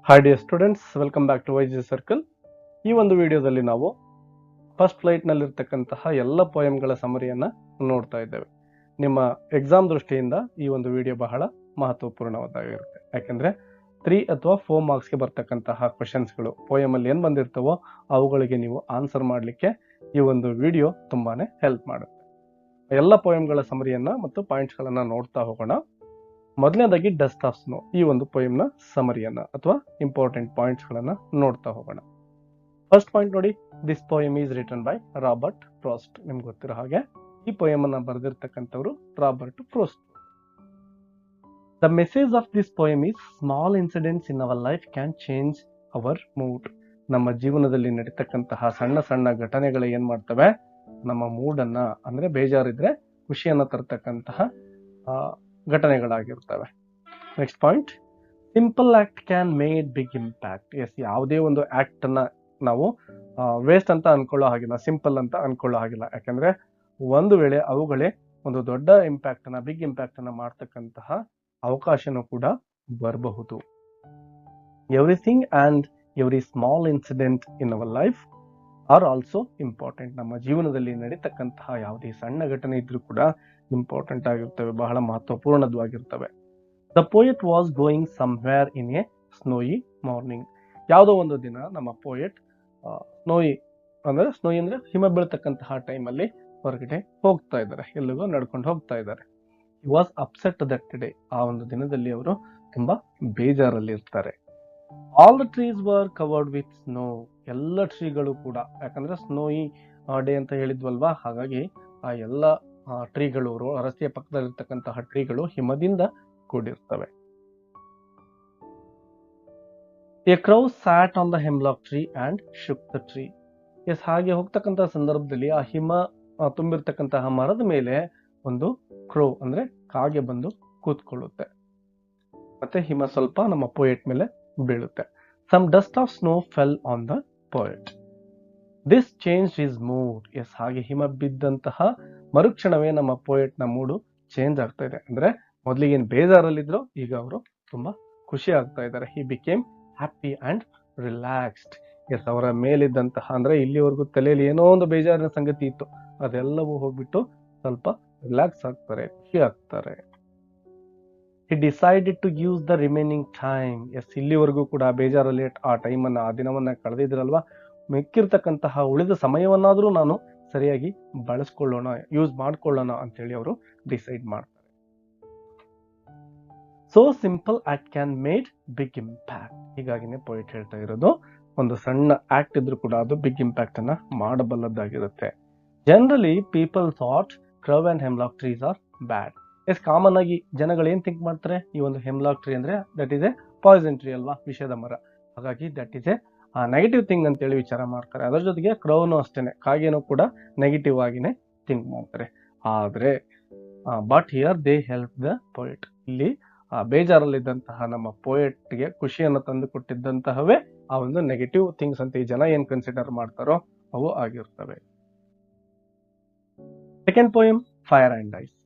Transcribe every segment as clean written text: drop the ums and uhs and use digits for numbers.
Hi dear students, welcome back to YG Circle. ಈ ಒಂದು ವಿಡಿಯೋದಲ್ಲಿ ನಾವು ಫಸ್ಟ್ ಫ್ಲೈಟ್ ನಲ್ಲಿರ್ತಕ್ಕಂತಹ ಎಲ್ಲ ಪೋಯಂಗಳ ಸಮರಿಯನ್ನ ನೋಡ್ತಾ ಇದ್ದೇವೆ. ನಿಮ್ಮ ಎಕ್ಸಾಮ್ ದೃಷ್ಟಿಯಿಂದ ಈ ಒಂದು ವಿಡಿಯೋ ಬಹಳ ಮಹತ್ವಪೂರ್ಣವಾದಾಗಿರುತ್ತೆ. ಯಾಕೆಂದ್ರೆ 3 ಅಥವಾ 4 ಮಾರ್ಕ್ಸ್ಗೆ ಬರ್ತಕ್ಕಂತಹ ಕ್ವಶನ್ಸ್ಗಳು ಪೋಯಮ್ ಅಲ್ಲಿ ಏನ್ ಬಂದಿರ್ತವೋ ಅವುಗಳಿಗೆ ನೀವು ಆನ್ಸರ್ ಮಾಡಲಿಕ್ಕೆ ಈ ಒಂದು ವಿಡಿಯೋ ತುಂಬಾನೇ ಹೆಲ್ಪ್ ಮಾಡುತ್ತೆ. ಎಲ್ಲ ಪೋಯಂಗಳ ಸಮರಿಯನ್ನ ಮತ್ತು ಪಾಯಿಂಟ್ಸ್ಗಳನ್ನ ನೋಡ್ತಾ ಹೋಗೋಣ. ಮೊದಲನೇದಾಗಿ ಡಸ್ಟ್ ಆಫ್ ಸ್ನೋ ಈ ಒಂದು ಪೋಯಂನ ಸಮರಿಯನ್ನ ಅಥವಾ ಇಂಪಾರ್ಟೆಂಟ್ ಪಾಯಿಂಟ್ಸ್ ಗಳನ್ನ ನೋಡ್ತಾ ಹೋಗೋಣ. ಫಸ್ಟ್ ಪಾಯಿಂಟ್ ನೋಡಿ, this poem is written by Robert Frost. ನಿಮ್ಗೆ ಗೊತ್ತಿರೋ ಹಾಗೆ ಈ ಪೋಯಮ್ ಅನ್ನ ಬರೆದಿರ್ತಕ್ಕಂಥವ್ರು Robert Frost. The message of this poem is small incidents in our life can change our mood. ನಮ್ಮ ಜೀವನದಲ್ಲಿ ನಡೀತಕ್ಕಂತಹ ಸಣ್ಣ ಸಣ್ಣ ಘಟನೆಗಳು ಏನ್ ಮಾಡ್ತವೆ, ನಮ್ಮ ಮೂಡ್ ಅನ್ನ ಅಂದ್ರೆ ಬೇಜಾರಿದ್ರೆ ಖುಷಿಯನ್ನ ತರ್ತಕ್ಕಂತಹ ಘಟನೆಗಳಾಗಿರ್ತವೆ. Next point, simple act can made big impact. Yes, ಯಾವುದೇ ಒಂದು ಆಕ್ಟ್ ಅನ್ನ ನಾವು ವೇಸ್ಟ್ ಅಂತ ಅನ್ಕೊಳ್ಳೋ ಹಾಗಿಲ್ಲ, ಸಿಂಪಲ್ ಅಂತ ಅನ್ಕೊಳ್ಳೋ ಹಾಗಿಲ್ಲ. ಯಾಕಂದ್ರೆ ಒಂದು ವೇಳೆ ಅವುಗಳೇ ಒಂದು ದೊಡ್ಡ ಇಂಪ್ಯಾಕ್ಟ್ ಅನ್ನ, ಬಿಗ್ ಇಂಪ್ಯಾಕ್ಟ್ ಅನ್ನ ಮಾಡ್ತಕ್ಕಂತಹ ಅವಕಾಶನೂ ಕೂಡ ಬರಬಹುದು. Everything and every small incident in our life are also important. ನಮ್ಮ ಜೀವನದಲ್ಲಿ ನಡೀತಕ್ಕಂತಹ ಯಾವುದೇ ಸಣ್ಣ ಘಟನೆ ಇದ್ರೂ ಕೂಡ ಇಂಪಾರ್ಟೆಂಟ್ ಆಗಿರ್ತವೆ, ಬಹಳ ಮಹತ್ವಪೂರ್ಣವಾಗಿರ್ತವೆ. The poet was going somewhere in a snowy morning. ಯಾವುದೋ ಒಂದು ದಿನ ನಮ್ಮ ಪೋಯೆಟ್ ಸ್ನೋಯಿ ಅಂದ್ರೆ ಹಿಮ ಬೀಳ್ತಕ್ಕಂತಹ ಟೈಮಲ್ಲಿ ಹೊರಗಡೆ ಹೋಗ್ತಾ ಇದ್ದಾರೆ, ಎಲ್ಲಿಗೋ ನಡ್ಕೊಂಡು ಹೋಗ್ತಾ ಇದ್ದಾರೆ. He was upset that day. ಆ ಒಂದು ದಿನದಲ್ಲಿ ಅವರು ತುಂಬಾ ಬೇಜಾರಲ್ಲಿ ಇರ್ತಾರೆ. All the trees var covered with snow. ಎಲ್ಲ ಟ್ರೀಗಳು ಕೂಡ, ಯಾಕಂದ್ರೆ ಸ್ನೋಯಿ ಡೇ ಅಂತ ಹೇಳಿದ್ವಲ್ವಾ, ಹಾಗಾಗಿ ಆ ಎಲ್ಲ ಟ್ರೀಗಳು, ರಸ್ತೆಯ ಪಕ್ಕದಲ್ಲಿರ್ತಕ್ಕಂತಹ ಟ್ರೀಗಳು ಹಿಮದಿಂದ ಕೂಡಿರ್ತವೆ. A crow sat on the hemlock tree and shook the tree. Yes, ಹಾಗೆ ಹೋಗ್ತಕ್ಕಂತಹ ಸಂದರ್ಭದಲ್ಲಿ ಆ ಹಿಮ ತುಂಬಿರ್ತಕ್ಕಂತಹ ಮರದ ಮೇಲೆ ಒಂದು ಕ್ರೌ ಅಂದ್ರೆ ಕಾಗೆ ಬಂದು ಕೂತ್ಕೊಳ್ಳುತ್ತೆ, ಮತ್ತೆ ಹಿಮ ಸ್ವಲ್ಪ ನಮ್ಮ ಪೋಯೆಟ್ ಮೇಲೆ ಬೀಳುತ್ತೆ. Some dust of snow fell on the poet. This change his mood. Yes, ಹಾಗೆ ಹಿಮ ಬಿದ್ದಂತಹ ಮರುಕ್ಷಣವೇ ನಮ್ಮ ಪೋಯೆಟ್ ನ ಮೂಡು ಚೇಂಜ್ ಆಗ್ತಾ ಇದೆ. ಅಂದ್ರೆ ಮೊದಲಿಗೆ ಏನ್ ಬೇಜಾರಲ್ಲಿದ್ರು, ಈಗ ಅವರು ತುಂಬಾ ಖುಷಿ ಆಗ್ತಾ ಇದ್ದಾರೆ. He became happy and relaxed. Yes, ಅವರ ಮೇಲಿದ್ದಂತಹ ಅಂದ್ರೆ ಇಲ್ಲಿವರೆಗೂ ತಲೆಯಲ್ಲಿ ಏನೋ ಒಂದು ಬೇಜಾರಿನ ಸಂಗತಿ ಇತ್ತು, ಅದೆಲ್ಲವೂ ಹೋಗ್ಬಿಟ್ಟು ಸ್ವಲ್ಪ ರಿಲ್ಯಾಕ್ಸ್ ಆಗ್ತಾರೆ, ಖುಷಿ ಆಗ್ತಾರೆ. He decided to use the remaining time. Yes, ಇಲ್ಲಿವರೆಗೂ ಕೂಡ ಬೇಜಾರಲ್ಲಿ ಆ ಟೈಮನ್ನ, ಆ ದಿನವನ್ನ ಕಳೆದಿದ್ರಲ್ವಾ, ಮಿಕ್ಕಿರ್ತಕ್ಕಂತಹ ಉಳಿದ ಸಮಯವನ್ನಾದ್ರೂ ನಾನು ಸರಿಯಾಗಿ ಬಳಸ್ಕೊಳ್ಳೋಣ, ಯೂಸ್ ಮಾಡ್ಕೊಳ್ಳೋಣ ಅಂತೇಳಿ ಅವರು ಡಿಸೈಡ್ ಮಾಡ್ತಾರೆ. So simple act can made big impact. ಹೀಗಾಗಿನೇ ಪೋಯೆಟ್ ಹೇಳ್ತಾ ಇರೋದು, ಒಂದು ಸಣ್ಣ ಆಕ್ಟ್ ಇದ್ರೂ ಕೂಡ ಅದು ಬಿಗ್ ಇಂಪ್ಯಾಕ್ಟ್ ಅನ್ನ ಮಾಡಬಲ್ಲದಾಗಿರುತ್ತೆ. Generally people thought crow and hemlock trees are bad. Yes, common ಆಗಿ ಜನಗಳು ಏನ್ ಥಿಂಕ್ ಮಾಡ್ತಾರೆ, ಈ ಒಂದು ಹೆಮ್ಲಾಕ್ ಟ್ರೀ ಅಂದ್ರೆ that is a poison tree ಅಲ್ವಾ, ವಿಷದ ಮರ, ಹಾಗಾಗಿ that is a negative thing ಅಂತೇಳಿ ವಿಚಾರ ಮಾಡ್ತಾರೆ. ಅದರ ಜೊತೆಗೆ ಕ್ರೌನು ಅಷ್ಟೇನೆ, ಕಾಗೇನು ಕೂಡ ನೆಗೆಟಿವ್ ಆಗಿನೇ ಥಿಂಕ್ ಮಾಡ್ತಾರೆ. ಆದ್ರೆ but here they help the poet. ಇಲ್ಲಿ ಬೇಜಾರಲ್ಲಿದ್ದಂತಹ ನಮ್ಮ ಪೋಯೆಟ್ಗೆ ಖುಷಿಯನ್ನು ತಂದು ಕೊಟ್ಟಿದ್ದಂತಹವೇ ಆ ಒಂದು ನೆಗೆಟಿವ್ ಥಿಂಗ್ಸ್ ಅಂತ ಈ ಜನ ಏನ್ ಕನ್ಸಿಡರ್ ಮಾಡ್ತಾರೋ ಅವು ಆಗಿರ್ತವೆ. Second poem, fire and ice.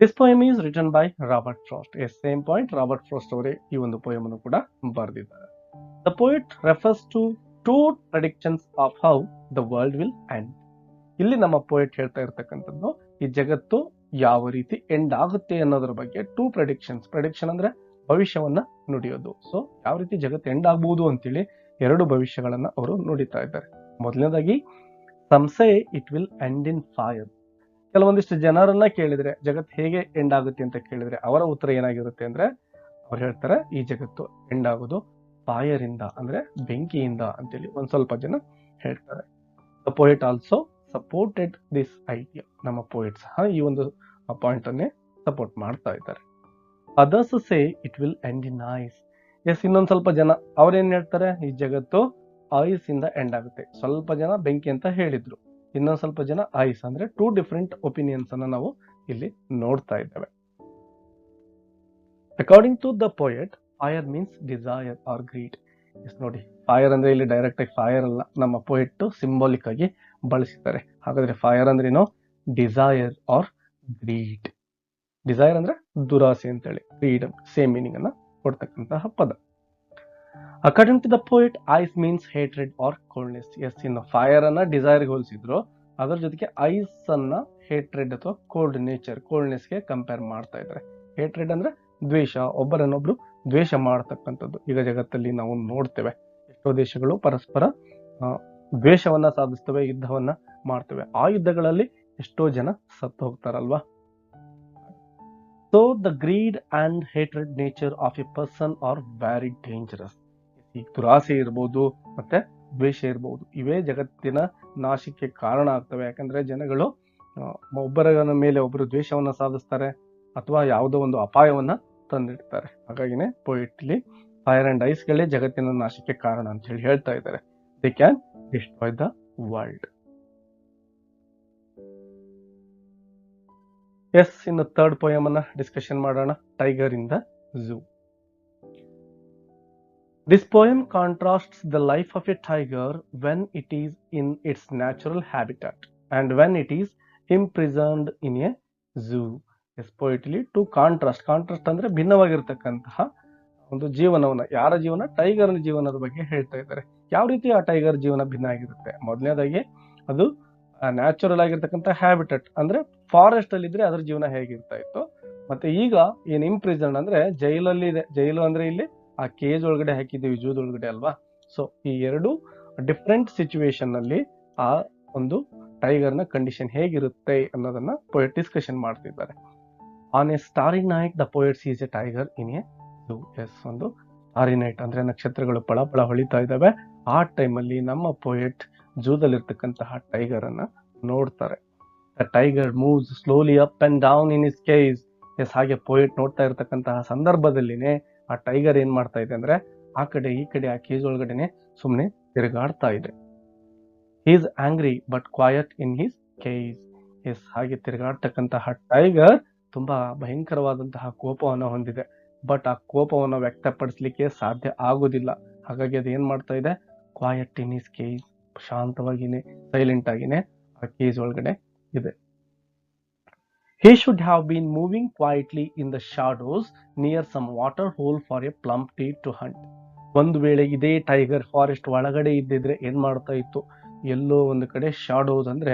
This poem is written by Robert Frost. Yes, same point, Robert Frost ಅವರೇ ಈ ಒಂದು ಪೋಯಮ್ ಅನ್ನು ಕೂಡ ಬರೆದಿದ್ದಾರೆ. The poet refers to 2 predictions of how the world will end. ಇಲ್ಲಿ ನಮ್ಮ ಪೋಯೆಟ್ ಹೇಳ್ತಾ ಇರ್ತಕ್ಕಂಥದ್ದು, ಈ ಜಗತ್ತು ಯಾವ ರೀತಿ ಎಂಡ್ ಆಗುತ್ತೆ ಅನ್ನೋದ್ರ ಬಗ್ಗೆ 2 ಪ್ರೆಡಿಕ್ಷನ್ಸ್. ಪ್ರೆಡಿಕ್ಷನ್ ಅಂದ್ರೆ ಭವಿಷ್ಯವನ್ನ ನುಡಿಯೋದು. ಸೊ ಯಾವ ರೀತಿ ಜಗತ್ತು ಎಂಡ್ ಆಗಬಹುದು ಅಂತೇಳಿ 2 ಭವಿಷ್ಯಗಳನ್ನ ಅವರು ನುಡಿತಾ ಇದ್ದಾರೆ. ಮೊದಲನೇದಾಗಿ, some say it will end in fire. ಕೆಲವೊಂದಿಷ್ಟು ಜನರನ್ನ ಕೇಳಿದ್ರೆ ಜಗತ್ತು ಹೇಗೆ ಎಂಡ್ ಆಗುತ್ತೆ ಅಂತ ಕೇಳಿದ್ರೆ ಅವರ ಉತ್ತರ ಏನಾಗಿರುತ್ತೆ ಅಂದ್ರೆ, ಅವ್ರು ಹೇಳ್ತಾರೆ ಈ ಜಗತ್ತು ಎಂಡ್ ಆಗೋದು ಫೈರ್ ಇಂದ, ಅಂದ್ರೆ ಬೆಂಕಿಯಿಂದ ಅಂತೇಳಿ ಒಂದ್ ಸ್ವಲ್ಪ ಜನ ಹೇಳ್ತಾರೆ. The poet also supported this idea. ನಮ್ಮ ಪೋಯೆಟ್ ಸಹ ಈ ಒಂದು ಪಾಯಿಂಟ್ ಅನ್ನೇ ಸಪೋರ್ಟ್ ಮಾಡ್ತಾ ಇದ್ದಾರೆ. Others say it will end in ice. Yes, ಇನ್ನೊಂದ್ ಸ್ವಲ್ಪ ಜನ ಅವ್ರೇನ್ ಹೇಳ್ತಾರೆ, ಈ ಜಗತ್ತು ಐಸ್ ಇಂದ ಎಂಡ್ ಆಗುತ್ತೆ. ಸ್ವಲ್ಪ ಜನ ಬೆಂಕಿ ಅಂತ ಹೇಳಿದ್ರು, ಇನ್ನೊಂದ್ ಸ್ವಲ್ಪ ಜನ ಐಸ್. ಅಂದ್ರೆ 2 ಡಿಫರೆಂಟ್ ಒಪಿನಿಯನ್ಸ್ ಅನ್ನ ನಾವು ಇಲ್ಲಿ ನೋಡ್ತಾ ಇದ್ದೇವೆ. According to the poet, fire means desire or greed. Yes, ನೋಡಿ, ಫೈರ್ ಅಂದ್ರೆ ಇಲ್ಲಿ ಡೈರೆಕ್ಟ್ ಆಗಿ ಫೈರ್ ಅಲ್ಲ, ನಮ್ಮ ಪೋಯೆಟ್ ಸಿಂಬಾಲಿಕ್ ಆಗಿ ಬಳಸಿದ್ದಾರೆ. ಹಾಗಾದ್ರೆ ಫೈರ್ ಅಂದ್ರೆ ಏನೋ, ಡಿಸೈರ್ ಆರ್ ಗ್ರೀಡ್. ಡಿಸೈರ್ ಅಂದ್ರೆ ದುರಾಸೆ ಅಂತೇಳಿ, ಗ್ರೀಡ್ ಸೇಮ್ ಮೀನಿಂಗ್ ಅನ್ನ ಕೊಡ್ತಕ್ಕಂತಹ ಪದ. According to the poet, ice means hatred or coldness. Yes, ಇನ್ನು ಫೈರ್ ಅನ್ನ ಡಿಸೈರ್ಗೆ ಹೋಲಿಸಿದ್ರು, ಅದರ ಜೊತೆಗೆ ಐಸ್ ಅನ್ನ ಹೇಟ್ರೆಡ್ ಅಥವಾ ಕೋಲ್ಡ್ ನೇಚರ್, ಕೋಲ್ಡ್ನೆಸ್ಗೆ ಕಂಪೇರ್ ಮಾಡ್ತಾ ಇದ್ದಾರೆ. ಹೇಟ್ರೆಡ್ ಅಂದ್ರೆ ದ್ವೇಷ, ಒಬ್ಬರನ್ನೊಬ್ರು ದ್ವೇಷ ಮಾಡತಕ್ಕಂಥದ್ದು. ಈಗ ಜಗತ್ತಲ್ಲಿ ನಾವು ನೋಡ್ತೇವೆ, ಎಷ್ಟೋ ದೇಶಗಳು ಪರಸ್ಪರ ದ್ವೇಷವನ್ನ ಸಾಧಿಸ್ತವೆ, ಯುದ್ಧವನ್ನ ಮಾಡ್ತವೆ. ಆ ಯುದ್ಧಗಳಲ್ಲಿ ಎಷ್ಟೋ ಜನ ಸತ್ತು ಹೋಗ್ತಾರಲ್ವಾ. So the greed and hatred nature of a person are very dangerous. ಈ ದುರಾಸೆ ಇರ್ಬೋದು ಮತ್ತೆ ದ್ವೇಷ ಇರ್ಬೋದು, ಇವೇ ಜಗತ್ತಿನ ನಾಶಕ್ಕೆ ಕಾರಣ ಆಗ್ತವೆ. ಯಾಕಂದ್ರೆ ಜನಗಳು ಒಬ್ಬರ ಮೇಲೆ ಒಬ್ಬರು ದ್ವೇಷವನ್ನ ಸಾಧಿಸ್ತಾರೆ ಅಥವಾ ಯಾವುದೋ ಒಂದು ಅಪಾಯವನ್ನ ತಂದಿಡ್ತಾರೆ. ಹಾಗಾಗಿನೇ ಪೋಯಿಟ್ಲಿ ಫೈರ್ ಅಂಡ್ ಐಸ್ ಗಳೇ ಜಗತ್ತಿನ ನಾಶಕ್ಕೆ ಕಾರಣ ಅಂತ ಹೇಳಿ ಹೇಳ್ತಾ ಇದ್ದಾರೆ. They can destroy the world. Yes, ಇನ್ನು ಥರ್ಡ್ ಪೋಯಮ್ ಅನ್ನ ಡಿಸ್ಕಷನ್ ಮಾಡೋಣ. Tiger in the zoo. This poem contrasts the life of a tiger when it is in its natural habitat and when it is imprisoned in a zoo. Yes, poetry to contrast. Contrast ಅಂದ್ರೆ ಭಿನ್ನವಾಗಿರ್ತಕ್ಕಂತಹ ಒಂದು ಜೀವನವನ್ನ, ಯಾರ ಜೀವನ? ಟೈಗರ್ನ ಜೀವನದ ಬಗ್ಗೆ ಹೇಳ್ತಾ ಇದ್ದಾರೆ. ಯಾವ ರೀತಿ ಆ ಟೈಗರ್ ಜೀವನ ಭಿನ್ನ ಆಗಿರುತ್ತೆ? ಮೊದಲನೇದಾಗಿ ಅದು ನ್ಯಾಚುರಲ್ ಆಗಿರ್ತಕ್ಕಂಥ ಹ್ಯಾಬಿಟಟ್ ಅಂದ್ರೆ ಫಾರೆಸ್ಟ್ ಅಲ್ಲಿ ಇದ್ರೆ ಅದ್ರ ಜೀವನ ಹೇಗಿರ್ತಾ ಇತ್ತು. ಮತ್ತೆ ಈಗ ಏನ್ ಇಂಪ್ರಿಸನ್ ಅಂದ್ರೆ ಜೈಲಲ್ಲಿ ಇದೆ. ಜೈಲು ಅಂದ್ರೆ ಇಲ್ಲಿ ಆ ಕೇಜ್ ಒಳಗಡೆ ಹಾಕಿದ್ದೀವಿ, ಜೂದ್ ಒಳಗಡೆ ಅಲ್ವಾ. ಸೊ ಈ ಎರಡು ಡಿಫ್ರೆಂಟ್ ಸಿಚುವೇಶನ್ ನಲ್ಲಿ ಆ ಒಂದು ಟೈಗರ್ ನ ಕಂಡೀಷನ್ ಹೇಗಿರುತ್ತೆ ಅನ್ನೋದನ್ನ ಪೋಯಟ್ ಡಿಸ್ಕಷನ್ ಮಾಡ್ತಿದ್ದಾರೆ. On a starry night the poet sees a tiger in a zoo. Yes, ಒಂದು ಸ್ಟಾರಿ ನೈಟ್ ಅಂದ್ರೆ ನಕ್ಷತ್ರಗಳು ಪಳ ಪಳ ಹೊಳಿತಾ ಇದ್ದಾವೆ. ಆ ಟೈಮಲ್ಲಿ ನಮ್ಮ ಪೋಯಟ್ ಜೂದಲ್ಲಿರ್ತಕ್ಕಂತಹ ಟೈಗರ್ ಅನ್ನ ನೋಡ್ತಾರೆ. The tiger moves slowly up and down in his cage. Yes, ಹಾಗೆ ಪೋಯಟ್ ನೋಡ್ತಾ ಇರ್ತಕ್ಕಂತಹ ಸಂದರ್ಭದಲ್ಲಿನೇ ಆ ಟೈಗರ್ ಏನ್ ಮಾಡ್ತಾ ಇದೆ ಅಂದ್ರೆ ಆ ಕಡೆ ಈ ಕಡೆ ಆ ಕೇಜ್ ಒಳಗಡೆನೆ ಸುಮ್ನೆ ತಿರುಗಾಡ್ತಾ ಇದೆ. He is angry but quiet in his cage. Yes, ಹಾಗೆ ತಿರುಗಾಡ್ತಕ್ಕಂತಹ ಟೈಗರ್ ತುಂಬಾ ಭಯಂಕರವಾದಂತಹ ಕೋಪವನ್ನು ಹೊಂದಿದೆ. ಬಟ್ ಆ ಕೋಪವನ್ನು ವ್ಯಕ್ತಪಡಿಸ್ಲಿಕ್ಕೆ ಸಾಧ್ಯ ಆಗುದಿಲ್ಲ. ಹಾಗಾಗಿ ಅದು ಏನ್ ಮಾಡ್ತಾ ಇದೆ? ಕ್ವಯಟ್ ಇನ್ ಹಿಸ್ ಕೇಜ್, ಶಾಂತವಾಗಿನೇ ಸೈಲೆಂಟ್ ಆಗಿನೇ ಆ ಕೇಜ್ ಒಳಗಡೆ ಇದೆ. He should have been moving quietly in the shadows near some water hole for a plump deer to hunt. ಒಂದು ವೇಳೆ ಇದೇ ಟೈಗರ್ ಫಾರೆಸ್ಟ್ ಒಳಗಡೆ ಇದ್ದಿದ್ರೆ ಏನ್ ಮಾಡ್ತಾ ಇತ್ತು? ಎಲ್ಲೋ ಒಂದು ಕಡೆ ಶಾಡೋಸ್ ಅಂದ್ರೆ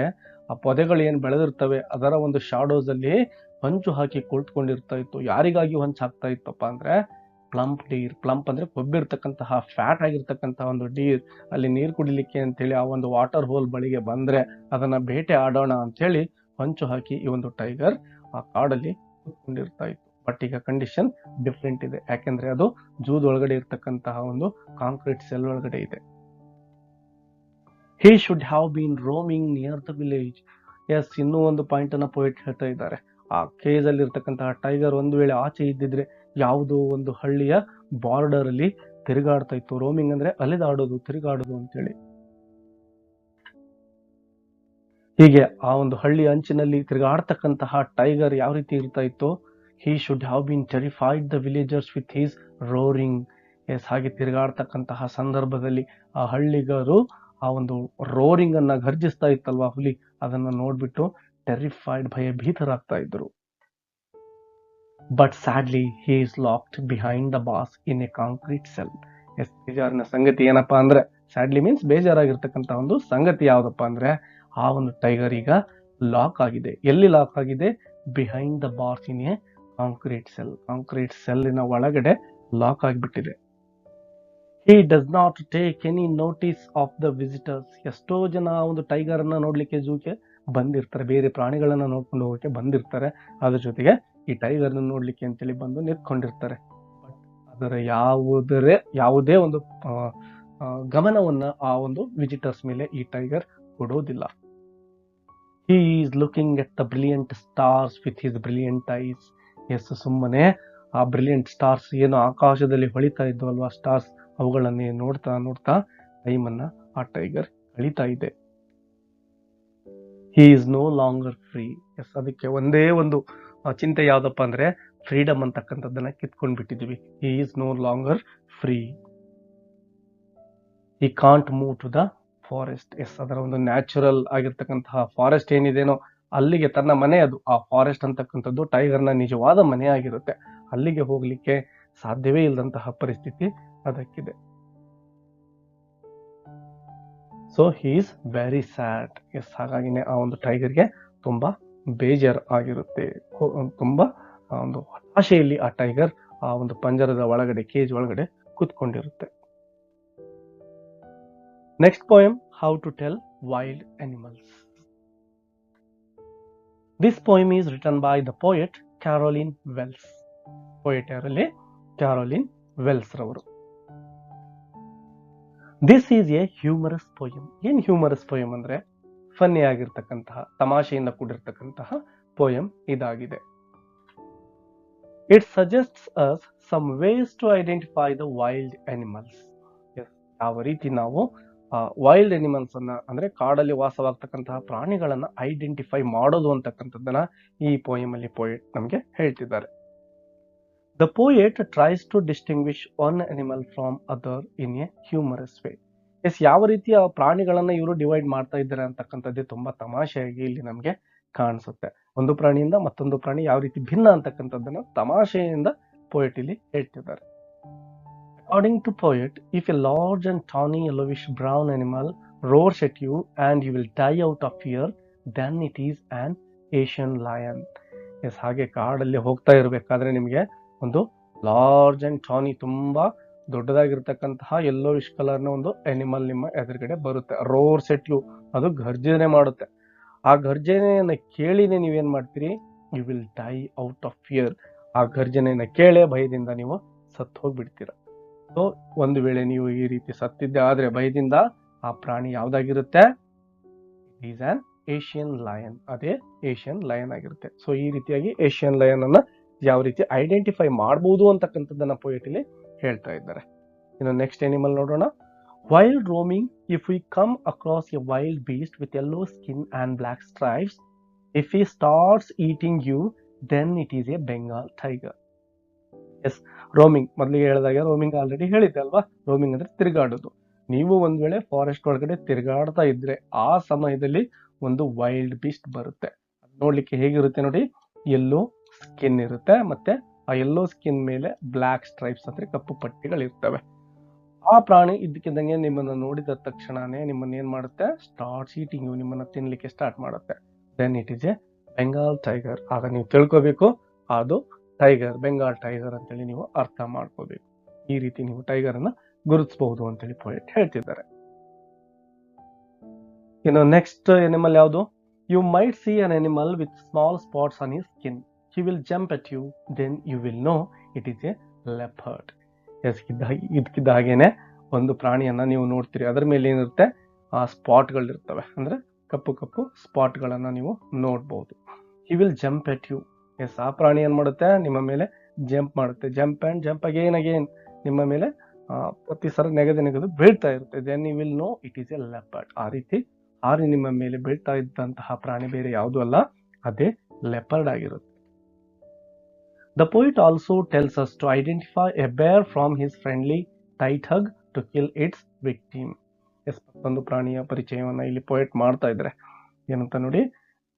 ಆ ಪೊದೆಗಳು ಏನ್ ಬೆಳೆದಿರ್ತವೆ ಅದರ ಒಂದು ಶಾಡೋಸ್ ಅಲ್ಲಿ ಹೊಂಚು ಹಾಕಿ ಕುಳಿತುಕೊಂಡಿರ್ತಾ ಇತ್ತು. ಯಾರಿಗಾಗಿ ಹೊಂಚು ಹಾಕ್ತಾ ಇತ್ತಪ್ಪ ಅಂದ್ರೆ ಪ್ಲಂಪ್ ಡೀರ್. ಪ್ಲಂಪ್ ಅಂದ್ರೆ ಕೊಬ್ಬಿರ್ತಕ್ಕಂತಹ ಫ್ಯಾಟ್ ಆಗಿರ್ತಕ್ಕಂತಹ ಒಂದು ಡೀರ್ ಅಲ್ಲಿ ನೀರು ಕುಡಿಲಿಕ್ಕೆ ಅಂತ ಹೇಳಿ ಆ ಒಂದು ವಾಟರ್ ಹೋಲ್ ಬಳಿಗೆ ಬಂದ್ರೆ ಅದನ್ನ ಬೇಟೆ ಆಡೋಣ ಅಂತ ಹೇಳಿ ಹೊಂಚು ಹಾಕಿ ಈ ಒಂದು ಟೈಗರ್ ಆ ಕಾಡಲ್ಲಿ ಕೂತ್ಕೊಂಡಿರ್ತಾ ಇತ್ತು. ಬಟ್ ಈಗ ಕಂಡೀಷನ್ ಡಿಫ್ರೆಂಟ್ ಇದೆ. ಯಾಕೆಂದ್ರೆ ಅದು ಜೂದ್ ಒಳಗಡೆ ಇರ್ತಕ್ಕಂತಹ ಒಂದು ಕಾಂಕ್ರೀಟ್ ಸೆಲ್ ಒಳಗಡೆ ಇದೆ. He should have been roaming near the village. Yes, ಇನ್ನೂ ಒಂದು ಪಾಯಿಂಟ್ ಅನ್ನ ಪೋಯಿಟ್ ಹೇಳ್ತಾ ಇದ್ದಾರೆ. ಆ ಕೇಜ್ ಅಲ್ಲಿ ಇರ್ತಕ್ಕಂತಹ ಟೈಗರ್ ಒಂದು ವೇಳೆ ಆಚೆ ಇದ್ದಿದ್ರೆ ಯಾವುದೋ ಒಂದು ಹಳ್ಳಿಯ ಬಾರ್ಡರ್ ಅಲ್ಲಿ ತಿರುಗಾಡ್ತಾ ಇತ್ತು. ರೋಮಿಂಗ್ ಅಂದ್ರೆ ಅಲೆದಾಡೋದು, ತಿರುಗಾಡೋದು ಅಂತೇಳಿ. ಹೀಗೆ ಆ ಒಂದು ಹಳ್ಳಿ ಅಂಚಿನಲ್ಲಿ ತಿರುಗಾಡ್ತಕ್ಕಂತಹ ಟೈಗರ್ ಯಾವ ರೀತಿ ಇರ್ತಾ ಇತ್ತು? He should have been terrified the villagers with his roaring. Yes, ಹಾಗೆ ತಿರುಗಾಡ್ತಕ್ಕಂತಹ ಸಂದರ್ಭದಲ್ಲಿ ಆ ಹಳ್ಳಿಗರು ಆ ಒಂದು ರೋರಿಂಗ್ ಅನ್ನ ಗರ್ಜಿಸ್ತಾ ಇತ್ತಲ್ವಾ ಹುಲಿ, ಅದನ್ನ ನೋಡ್ಬಿಟ್ಟು ಟೆರಿಫೈಡ್, ಭಯಭೀತರಾಗ್ತಾ ಇದ್ರು. But sadly he is locked behind the bars in a concrete cell. Yes, ಬೇಜಾರಿನ ಸಂಗತಿ ಏನಪ್ಪಾ ಅಂದ್ರೆ, ಸ್ಯಾಡ್ಲಿ ಮೀನ್ಸ್ ಬೇಜಾರಾಗಿರ್ತಕ್ಕಂಥ ಒಂದು ಸಂಗತಿ ಯಾವ್ದಪ್ಪ ಅಂದ್ರೆ ಆ ಒಂದು ಟೈಗರ್ ಈಗ ಲಾಕ್ ಆಗಿದೆ. ಎಲ್ಲಿ ಲಾಕ್ ಆಗಿದೆ? Behind the bars in a concrete cell. Concrete ಸೆಲ್ಲಿನ ಒಳಗಡೆ ಲಾಕ್ ಆಗಿಬಿಟ್ಟಿದೆ. He does not take any notice of the visitors. ಎಷ್ಟೋ ಜನ ಒಂದು ಟೈಗರ್ ಅನ್ನ ನೋಡ್ಲಿಕ್ಕೆ ಝೂಗೆ ಬಂದಿರ್ತಾರೆ, ಬೇರೆ ಪ್ರಾಣಿಗಳನ್ನ ನೋಡ್ಕೊಂಡು ಹೋಗಕ್ಕೆ ಬಂದಿರ್ತಾರೆ. ಅದ್ರ ಜೊತೆಗೆ ಈ ಟೈಗರ್ ನೋಡ್ಲಿಕ್ಕೆ ಅಂತೇಳಿ ಬಂದು ನಿಂತ್ಕೊಂಡಿರ್ತಾರೆ. ಬಟ್ ಅದರ ಯಾವುದೇ ಒಂದು ಗಮನವನ್ನ ಆ ಒಂದು ವಿಸಿಟರ್ಸ್ ಮೇಲೆ ಈ ಟೈಗರ್ ಕೊಡೋದಿಲ್ಲ. He is looking at the brilliant stars with his brilliant eyes. Yes, ಸುಮ್ಮನೆ ಆ ಬ್ರಿಲಿಯಂಟ್ ಸ್ಟಾರ್ಸ್ ಏನು ಆಕಾಶದಲ್ಲಿ ಹೊಳಿತಾ ಇದ್ವು ಅಲ್ವಾ, ಸ್ಟಾರ್ಸ್, ಅವುಗಳನ್ನೇ ನೋಡ್ತಾ ನೋಡ್ತಾ ಟೈಮ್ ಅನ್ನ ಆ ಟೈಗರ್ ಕಳೀತಾ ಇದೆ. He is no longer free. Yes, ಅದಕ್ಕೆ ಒಂದೇ ಒಂದು ಚಿಂತೆ ಯಾವ್ದಪ್ಪ ಅಂದ್ರೆ ಫ್ರೀಡಮ್ ಅಂತಕ್ಕಂಥದ್ದನ್ನ ಕಿತ್ಕೊಂಡ್ ಬಿಟ್ಟಿದೀವಿ. He is no longer free. He can't move to the forest. Yes, ಅದರ ಒಂದು ನ್ಯಾಚುರಲ್ ಆಗಿರ್ತಕ್ಕಂತಹ ಫಾರೆಸ್ಟ್ ಏನಿದೇನೋ ಅಲ್ಲಿಗೆ ತನ್ನ ಮನೆ, ಅದು ಆ ಫಾರೆಸ್ಟ್ ಅಂತಕ್ಕಂಥದ್ದು ಟೈಗರ್ನ ನಿಜವಾದ ಮನೆ ಆಗಿರುತ್ತೆ. ಅಲ್ಲಿಗೆ ಹೋಗ್ಲಿಕ್ಕೆ ಸಾಧ್ಯವೇ ಇಲ್ಲದಂತಹ ಪರಿಸ್ಥಿತಿ ಅದಕ್ಕಿದೆ. So he is very sad. Yes, ಹಾಗಾಗಿನೇ ಆ ಒಂದು ಟೈಗರ್ಗೆ ತುಂಬಾ ಬೇಜಾರು ಆಗಿರುತ್ತೆ. ತುಂಬಾ ಒಂದು ಹತಾಶೆಯಲ್ಲಿ ಆ ಟೈಗರ್ ಆ ಒಂದು ಪಂಜರದ ಒಳಗಡೆ, ಕೇಜ್ ಒಳಗಡೆ ಕೂತ್ಕೊಂಡಿರುತ್ತೆ. Next poem, how to tell wild animals. This poem is written by the poet Caroline Wells. Poet ಯಾರಲ್ಲಿ? Caroline Wells ರವರು. This is a humorous poem. ಏನ್ humorous poem ಅಂದ್ರೆ ಫನ್ನಿ ಆಗಿರ್ತಕ್ಕಂತಹ, ತಮಾಷೆಯಿಂದ ಕೂಡಿರ್ತಕ್ಕಂತಹ poem ಇದಾಗಿದೆ. It suggests us some ways to identify the wild animals. Yes, ಯಾವ ರೀತಿ ನಾವು wild animals ಅನ್ನ, ಅಂದ್ರೆ ಕಾಡಲ್ಲಿ ವಾಸವಾಗ್ತಕ್ಕಂತಹ ಪ್ರಾಣಿಗಳನ್ನ ಐಡೆಂಟಿಫೈ ಮಾಡೋದು ಅಂತಕ್ಕಂಥದ್ದನ್ನ ಈ ಪೋಯಮ್ ಅಲ್ಲಿ ಪೋಯೆಟ್ ನಮಗೆ ಹೇಳ್ತಿದ್ದಾರೆ. The poet tries to distinguish one animal from other in a humorous way. Yes, ಯಾವ ರೀತಿ ಆ ಪ್ರಾಣಿಗಳನ್ನ ಇವರು ಡಿವೈಡ್ ಮಾಡ್ತಾ ಇದ್ದಾರೆ ಅಂತಕ್ಕಂಥದ್ದೇ ತುಂಬಾ ತಮಾಷೆಯಾಗಿ ಇಲ್ಲಿ ನಮ್ಗೆ ಕಾಣಿಸುತ್ತೆ. ಒಂದು ಪ್ರಾಣಿಯಿಂದ ಮತ್ತೊಂದು ಪ್ರಾಣಿ ಯಾವ ರೀತಿ ಭಿನ್ನ ಅಂತಕ್ಕಂಥದ್ದನ್ನ ತಮಾಷೆಯಿಂದ ಪೋಯೆಟ್ ಇಲ್ಲಿ ಹೇಳ್ತಿದ್ದಾರೆ. According to poet, if a large and tawny yellowish brown animal roars at you and you will die out of fear, then it is an Asian lion. Yes, ಹಾಗೆ ಕಾಡಲ್ಲಿ ಹೋಗ್ತಾ ಇರಬೇಕಾದ್ರೆ ನಿಮಗೆ ಒಂದು ಲಾರ್ಜ್ ಅಂಡ್ ಟಾನಿ, ತುಂಬಾ ದೊಡ್ಡದಾಗಿರ್ತಕ್ಕಂತಹ ಯೆಲ್ಲೋವಿಶ್ ಕಲರ್ನ ಒಂದು ಅನಿಮಲ್ ನಿಮ್ಮ ಎದುರುಗಡೆ ಬರುತ್ತೆ. ರೋರ್ಸ್ ಎಟ್ ಯು, ಅದು ಗರ್ಜನೆ ಮಾಡುತ್ತೆ. ಆ ಗರ್ಜನೆಯನ್ನ ಕೇಳಿನೇ ನೀವೇನ್ ಮಾಡ್ತೀರಿ? You will die out of fear. ಆ ಗರ್ಜನೆಯನ್ನ ಕೇಳೇ ಭಯದಿಂದ ನೀವು ಸತ್ತು ಹೋಗ್ಬಿಡ್ತೀರ. ಸೊ ಒಂದು ವೇಳೆ ನೀವು ಈ ರೀತಿ ಸತ್ತಿದ್ದೆ ಆದ್ರೆ ಭಯದಿಂದ, ಆ ಪ್ರಾಣಿ ಯಾವ್ದಾಗಿರುತ್ತೆ? It is an Asian lion. ಅದೇ ಏಷಿಯನ್ ಲಯನ್ ಆಗಿರುತ್ತೆ. ಸೊ ಈ ರೀತಿಯಾಗಿ ಏಷಿಯನ್ ಲಯನ್ ಅನ್ನ ಯಾವ ರೀತಿ ಐಡೆಂಟಿಫೈ ಮಾಡಬಹುದು ಅಂತಕ್ಕಂಥದ್ದನ್ನ ಪೋಯೆಟ್ ಇಲ್ಲಿ ಹೇಳ್ತಾ ಇದ್ದಾರೆ. ಇನ್ನು ನೆಕ್ಸ್ಟ್ ಅನಿಮಲ್ ನೋಡೋಣ. Wild roaming, if we come across a wild beast with yellow skin and black stripes, if he starts eating you, then it is a Bengal tiger. Yes, roaming ಮೊದಲಿಗೆ ಹೇಳಿದಾಗ roaming already ಹೇಳಿದ್ದೆ ಅಲ್ವಾ. Roaming ಅಂದ್ರೆ ತಿರುಗಾಡೋದು. ನೀವು ಒಂದ್ ವೇಳೆ forest ಒಳಗಡೆ ತಿರುಗಾಡ್ತಾ ಇದ್ರೆ ಆ ಸಮಯದಲ್ಲಿ ಒಂದು ವೈಲ್ಡ್ ಬೀಸ್ಟ್ ಬರುತ್ತೆ. ನೋಡ್ಲಿಕ್ಕೆ ಹೇಗಿರುತ್ತೆ ನೋಡಿ, ಯೆಲ್ಲೋ ಸ್ಕಿನ್ ಇರುತ್ತೆ, ಮತ್ತೆ ಆ ಯೆಲ್ಲೋ ಸ್ಕಿನ್ ಮೇಲೆ ಬ್ಲಾಕ್ ಸ್ಟ್ರೈಪ್ಸ್ ಅಂದ್ರೆ ಕಪ್ಪು ಪಟ್ಟಿಗಳಿರ್ತವೆ. ಆ ಪ್ರಾಣಿ ಇದ್ದಕ್ಕಿದ್ದಂಗೆ ನಿಮ್ಮನ್ನ ನೋಡಿದ ತಕ್ಷಣನೇ ನಿಮ್ಮನ್ನ ಏನ್ ಮಾಡುತ್ತೆ? ಸ್ಟಾರ್ಟ್ಸ್ ಈಟಿಂಗ್ ಯು, ನಿಮ್ಮನ್ನ ತಿನ್ಲಿಕ್ಕೆ ಸ್ಟಾರ್ಟ್ ಮಾಡುತ್ತೆ. Then it is a Bengal tiger. ಆಗ ನೀವು ತಿಳ್ಕೋಬೇಕು ಅದು ಟೈಗರ್, ಬೆಂಗಾಲ್ ಟೈಗರ್ ಅಂತೇಳಿ ನೀವು ಅರ್ಥ ಮಾಡ್ಕೋಬೇಕು. ಈ ರೀತಿ ನೀವು ಟೈಗರ್ ಅನ್ನ ಗುರುತಿಸಬಹುದು ಅಂತೇಳಿ ಪೋಯೆಟ್ ಹೇಳ್ತಿದ್ದಾರೆ. ಇನ್ನು ನೆಕ್ಸ್ಟ್ ಅನಿಮಲ್ ಯಾವುದು? You might see an animal with small spots on his skin. He will jump at you, then you will know it is a leopard. Yes, ಇದಕ್ಕಿದ್ದ ಹಾಗೇನೆ ಒಂದು ಪ್ರಾಣಿಯನ್ನ ನೀವು ನೋಡ್ತೀರಿ, ಅದರ ಮೇಲೆ ಏನಿರುತ್ತೆ? ಆ ಸ್ಪಾಟ್ಗಳಿರ್ತವೆ, ಅಂದ್ರೆ ಕಪ್ಪು ಕಪ್ಪು ಸ್ಪಾಟ್ಗಳನ್ನ ನೀವು ನೋಡ್ಬಹುದು. He will jump at you. Yes, ಆ ಪ್ರಾಣಿ ಏನ್ ಮಾಡುತ್ತೆ? ನಿಮ್ಮ ಮೇಲೆ ಜಂಪ್ ಮಾಡುತ್ತೆ. ಜಂಪ್ ಅಂಡ್ ಜಂಪ್ ಅಗೇನ್ ನಿಮ್ಮ ಮೇಲೆ ಪ್ರತಿ ಸಲ ನೆಗೆದು ಬೀಳ್ತಾ ಇರುತ್ತೆ. Then you will know it is a leopard. ಆ ರೀತಿ ಹಾರಿ ನಿಮ್ಮ ಮೇಲೆ ಬೀಳ್ತಾ ಇದ್ದಂತಹ ಪ್ರಾಣಿ ಬೇರೆ ಯಾವುದು ಅಲ್ಲ, ಅದೇ ಲೆಪರ್ಡ್ ಆಗಿರುತ್ತೆ. The poet also tells us to identify a bear from his friendly tight hug to kill its victim. Yes, ಒಂದು ಪ್ರಾಣಿಯ ಪರಿಚಯವನ್ನ ಇಲ್ಲಿ ಪೋಯಿಟ್ ಮಾಡ್ತಾ ಇದ್ದಾರೆ. ಏನಂತ ನೋಡಿ,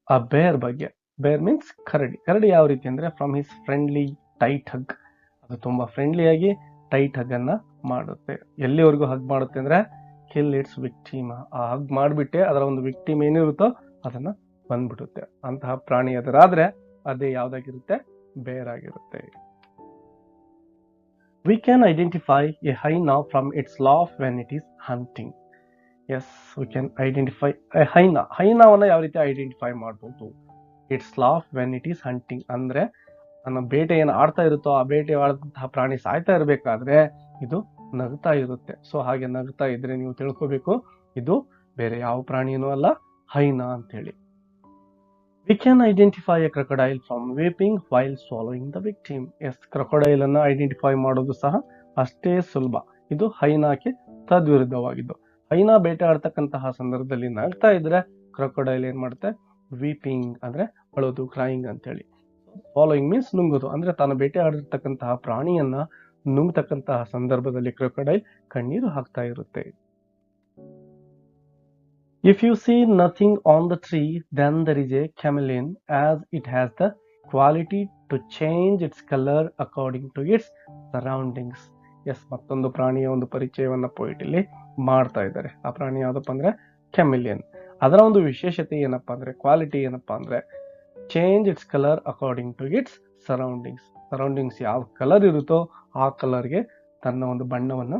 ಆ ಬೇರ್ ಬಗ್ಗೆ. ಬೇರ್ ಮೀನ್ಸ್ ಕರಡಿ. ಕರಡಿ ಯಾವ ರೀತಿ ಅಂದ್ರೆ from his friendly tight hug, ಅದು ತುಂಬಾ ಫ್ರೆಂಡ್ಲಿ ಆಗಿ ಟೈಟ್ ಹಗ್ ಅನ್ನ ಮಾಡುತ್ತೆ. ಎಲ್ಲಿವರೆಗೂ ಹಗ್ ಮಾಡುತ್ತೆ ಅಂದ್ರೆ ಕಿಲ್ ಇಟ್ಸ್ ವಿಕ್ಟಿಮ್. ಆ ಹಗ್ ಮಾಡ್ಬಿಟ್ಟೆ ಅದರ ಒಂದು ವಿಕ್ಟಿಮ್ ಏನಿರುತ್ತೋ ಅದನ್ನ ಬಂದ್ಬಿಡುತ್ತೆ. ಅಂತಹ ಪ್ರಾಣಿ ಅದರಾದ್ರೆ ಅದೇ ಯಾವ್ದಾಗಿರುತ್ತೆ? ಬೇರ್ ಆಗಿರುತ್ತೆ. We can identify a hyena from its laugh when it is hunting. Yes, we can identify a hyena. ಹೈನಾವನ್ನ ಯಾವ ರೀತಿ ಐಡೆಂಟಿಫೈ ಮಾಡಬಹುದು? It's laugh when it is hunting. ಅಂದ್ರೆ ನನ್ನ ಬೇಟೆ ಏನು ಆಡ್ತಾ ಇರುತ್ತೋ ಆ ಬೇಟೆ ಆಡದಂತಹ ಪ್ರಾಣಿ ಸಾಯ್ತಾ ಇರಬೇಕಾದ್ರೆ ಇದು ನಗ್ತಾ ಇರುತ್ತೆ. ಸೊ ಹಾಗೆ ನಗ್ತಾ ಇದ್ರೆ ನೀವು ತಿಳ್ಕೋಬೇಕು ಇದು ಬೇರೆ ಯಾವ ಪ್ರಾಣಿನೂ ಅಲ್ಲ, ಹೈನಾ ಅಂತ ಹೇಳಿ. We can identify a crocodile from weeping while swallowing the victim. Yes, crocodile ಅನ್ನ ಐಡೆಂಟಿಫೈ ಮಾಡೋದು ಸಹ ಅಷ್ಟೇ ಸುಲಭ. ಇದು ಹೈನಾಕ್ಕೆ ತದ್ವಿರುದ್ಧವಾಗಿದ್ದು. ಹೈನಾ ಬೇಟೆ ಆಡ್ತಕ್ಕಂತಹ ಸಂದರ್ಭದಲ್ಲಿ ನಗ್ತಾ ಇದ್ರೆ ಕ್ರೊಕೊಡೈಲ್ ಏನ್ ಮಾಡುತ್ತೆ? ವೀಪಿಂಗ್ ಅಂದ್ರೆ ಅಳೋದು, ಕ್ರೈಯಿಂಗ್ ಅಂತ ಹೇಳಿ. ಫಾಲೋಯಿಂಗ್ ಮೀನ್ಸ್ ನುಂಗೋದು, ಅಂದ್ರೆ ತಾನು ಬೇಟೆ ಆಡಿರ್ತಕ್ಕಂತಹ ಪ್ರಾಣಿಯನ್ನ ನುಂಗ್ತಕ್ಕಂತಹ ಸಂದರ್ಭದಲ್ಲಿ ಕ್ರೊಕೊಡೈಲ್ ಕಣ್ಣೀರು ಹಾಕ್ತಾ ಇರುತ್ತೆ. If you see nothing on the tree, then there is a chameleon, as it has the quality to change its color according to its surroundings. Yes, ಮತ್ತೊಂದು ಪ್ರಾಣಿಯ ಒಂದು ಪರಿಚಯವನ್ನ ಪೋಯಿಟ್ ಇಲ್ಲಿ ಮಾಡ್ತಾ ಇದ್ದಾರೆ. ಆ ಪ್ರಾಣಿ ಯಾವ್ದಪ್ಪ ಅಂದ್ರೆ ಕೆಮಿಲಿಯನ್. ಅದರ ಒಂದು ವಿಶೇಷತೆ ಏನಪ್ಪಾ ಅಂದ್ರೆ, ಕ್ವಾಲಿಟಿ ಏನಪ್ಪಾ ಅಂದ್ರೆ, change its colour according to its surroundings. Surroundings ಯಾವ ಕಲರ್ ಇರುತ್ತೋ ಆ ಕಲರ್ಗೆ ತನ್ನ ಒಂದು ಬಣ್ಣವನ್ನು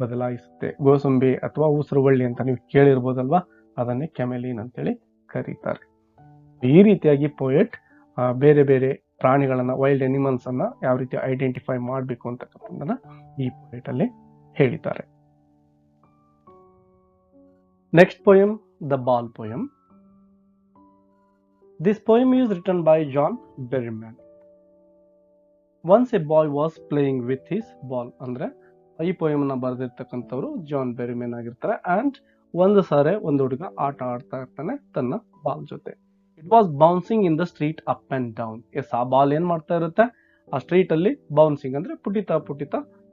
ಬದಲಾಯಿಸುತ್ತೆ. ಗೋಸಂಬಿ ಅಥವಾ ಉಸಿರುವಳ್ಳಿ ಅಂತ ನೀವು ಕೇಳಿರ್ಬೋದಲ್ವಾ, ಅದನ್ನೇ ಕೆಮಿಲಿಯನ್ ಅಂತೇಳಿ ಕರೀತಾರೆ. ಈ ರೀತಿಯಾಗಿ ಪೋಯೆಟ್ ಬೇರೆ ಬೇರೆ ಪ್ರಾಣಿಗಳನ್ನ, ವೈಲ್ಡ್ ಅನಿಮಲ್ಸ್ ಅನ್ನ ಯಾವ ರೀತಿ ಐಡೆಂಟಿಫೈ ಮಾಡಬೇಕು ಅಂತಕ್ಕಂಥದ್ದನ್ನ ಈ ಪೋಯೆಟ್ ಅಲ್ಲಿ ಹೇಳಿದ್ದಾರೆ. Next poem, the ball poem. This poem is written by John Berryman. Once a boy was playing with his ball. ಅಂದ್ರೆ ಈ ಪೋಯಮ್ ನ ಬರೆದಿರ್ತಕ್ಕಂಥವ್ರು ಜಾನ್ ಬೆರಿಮೆನ್ ಆಗಿರ್ತಾರೆ. ಅಂಡ್ ಒಂದು ಸಾರಿ ಒಂದು ಹುಡುಗ ಆಟ ಆಡ್ತಾ ಇರ್ತಾನೆ ತನ್ನ ಬಾಲ್ ಜೊತೆ. It was bouncing in the street up and down. Yes, ಆ ಬಾಲ್ ಏನ್ ಮಾಡ್ತಾ ಇರುತ್ತೆ, ಆ ಸ್ಟ್ರೀಟ್ ಅಲ್ಲಿ ಬೌನ್ಸಿಂಗ್ ಅಂದ್ರೆ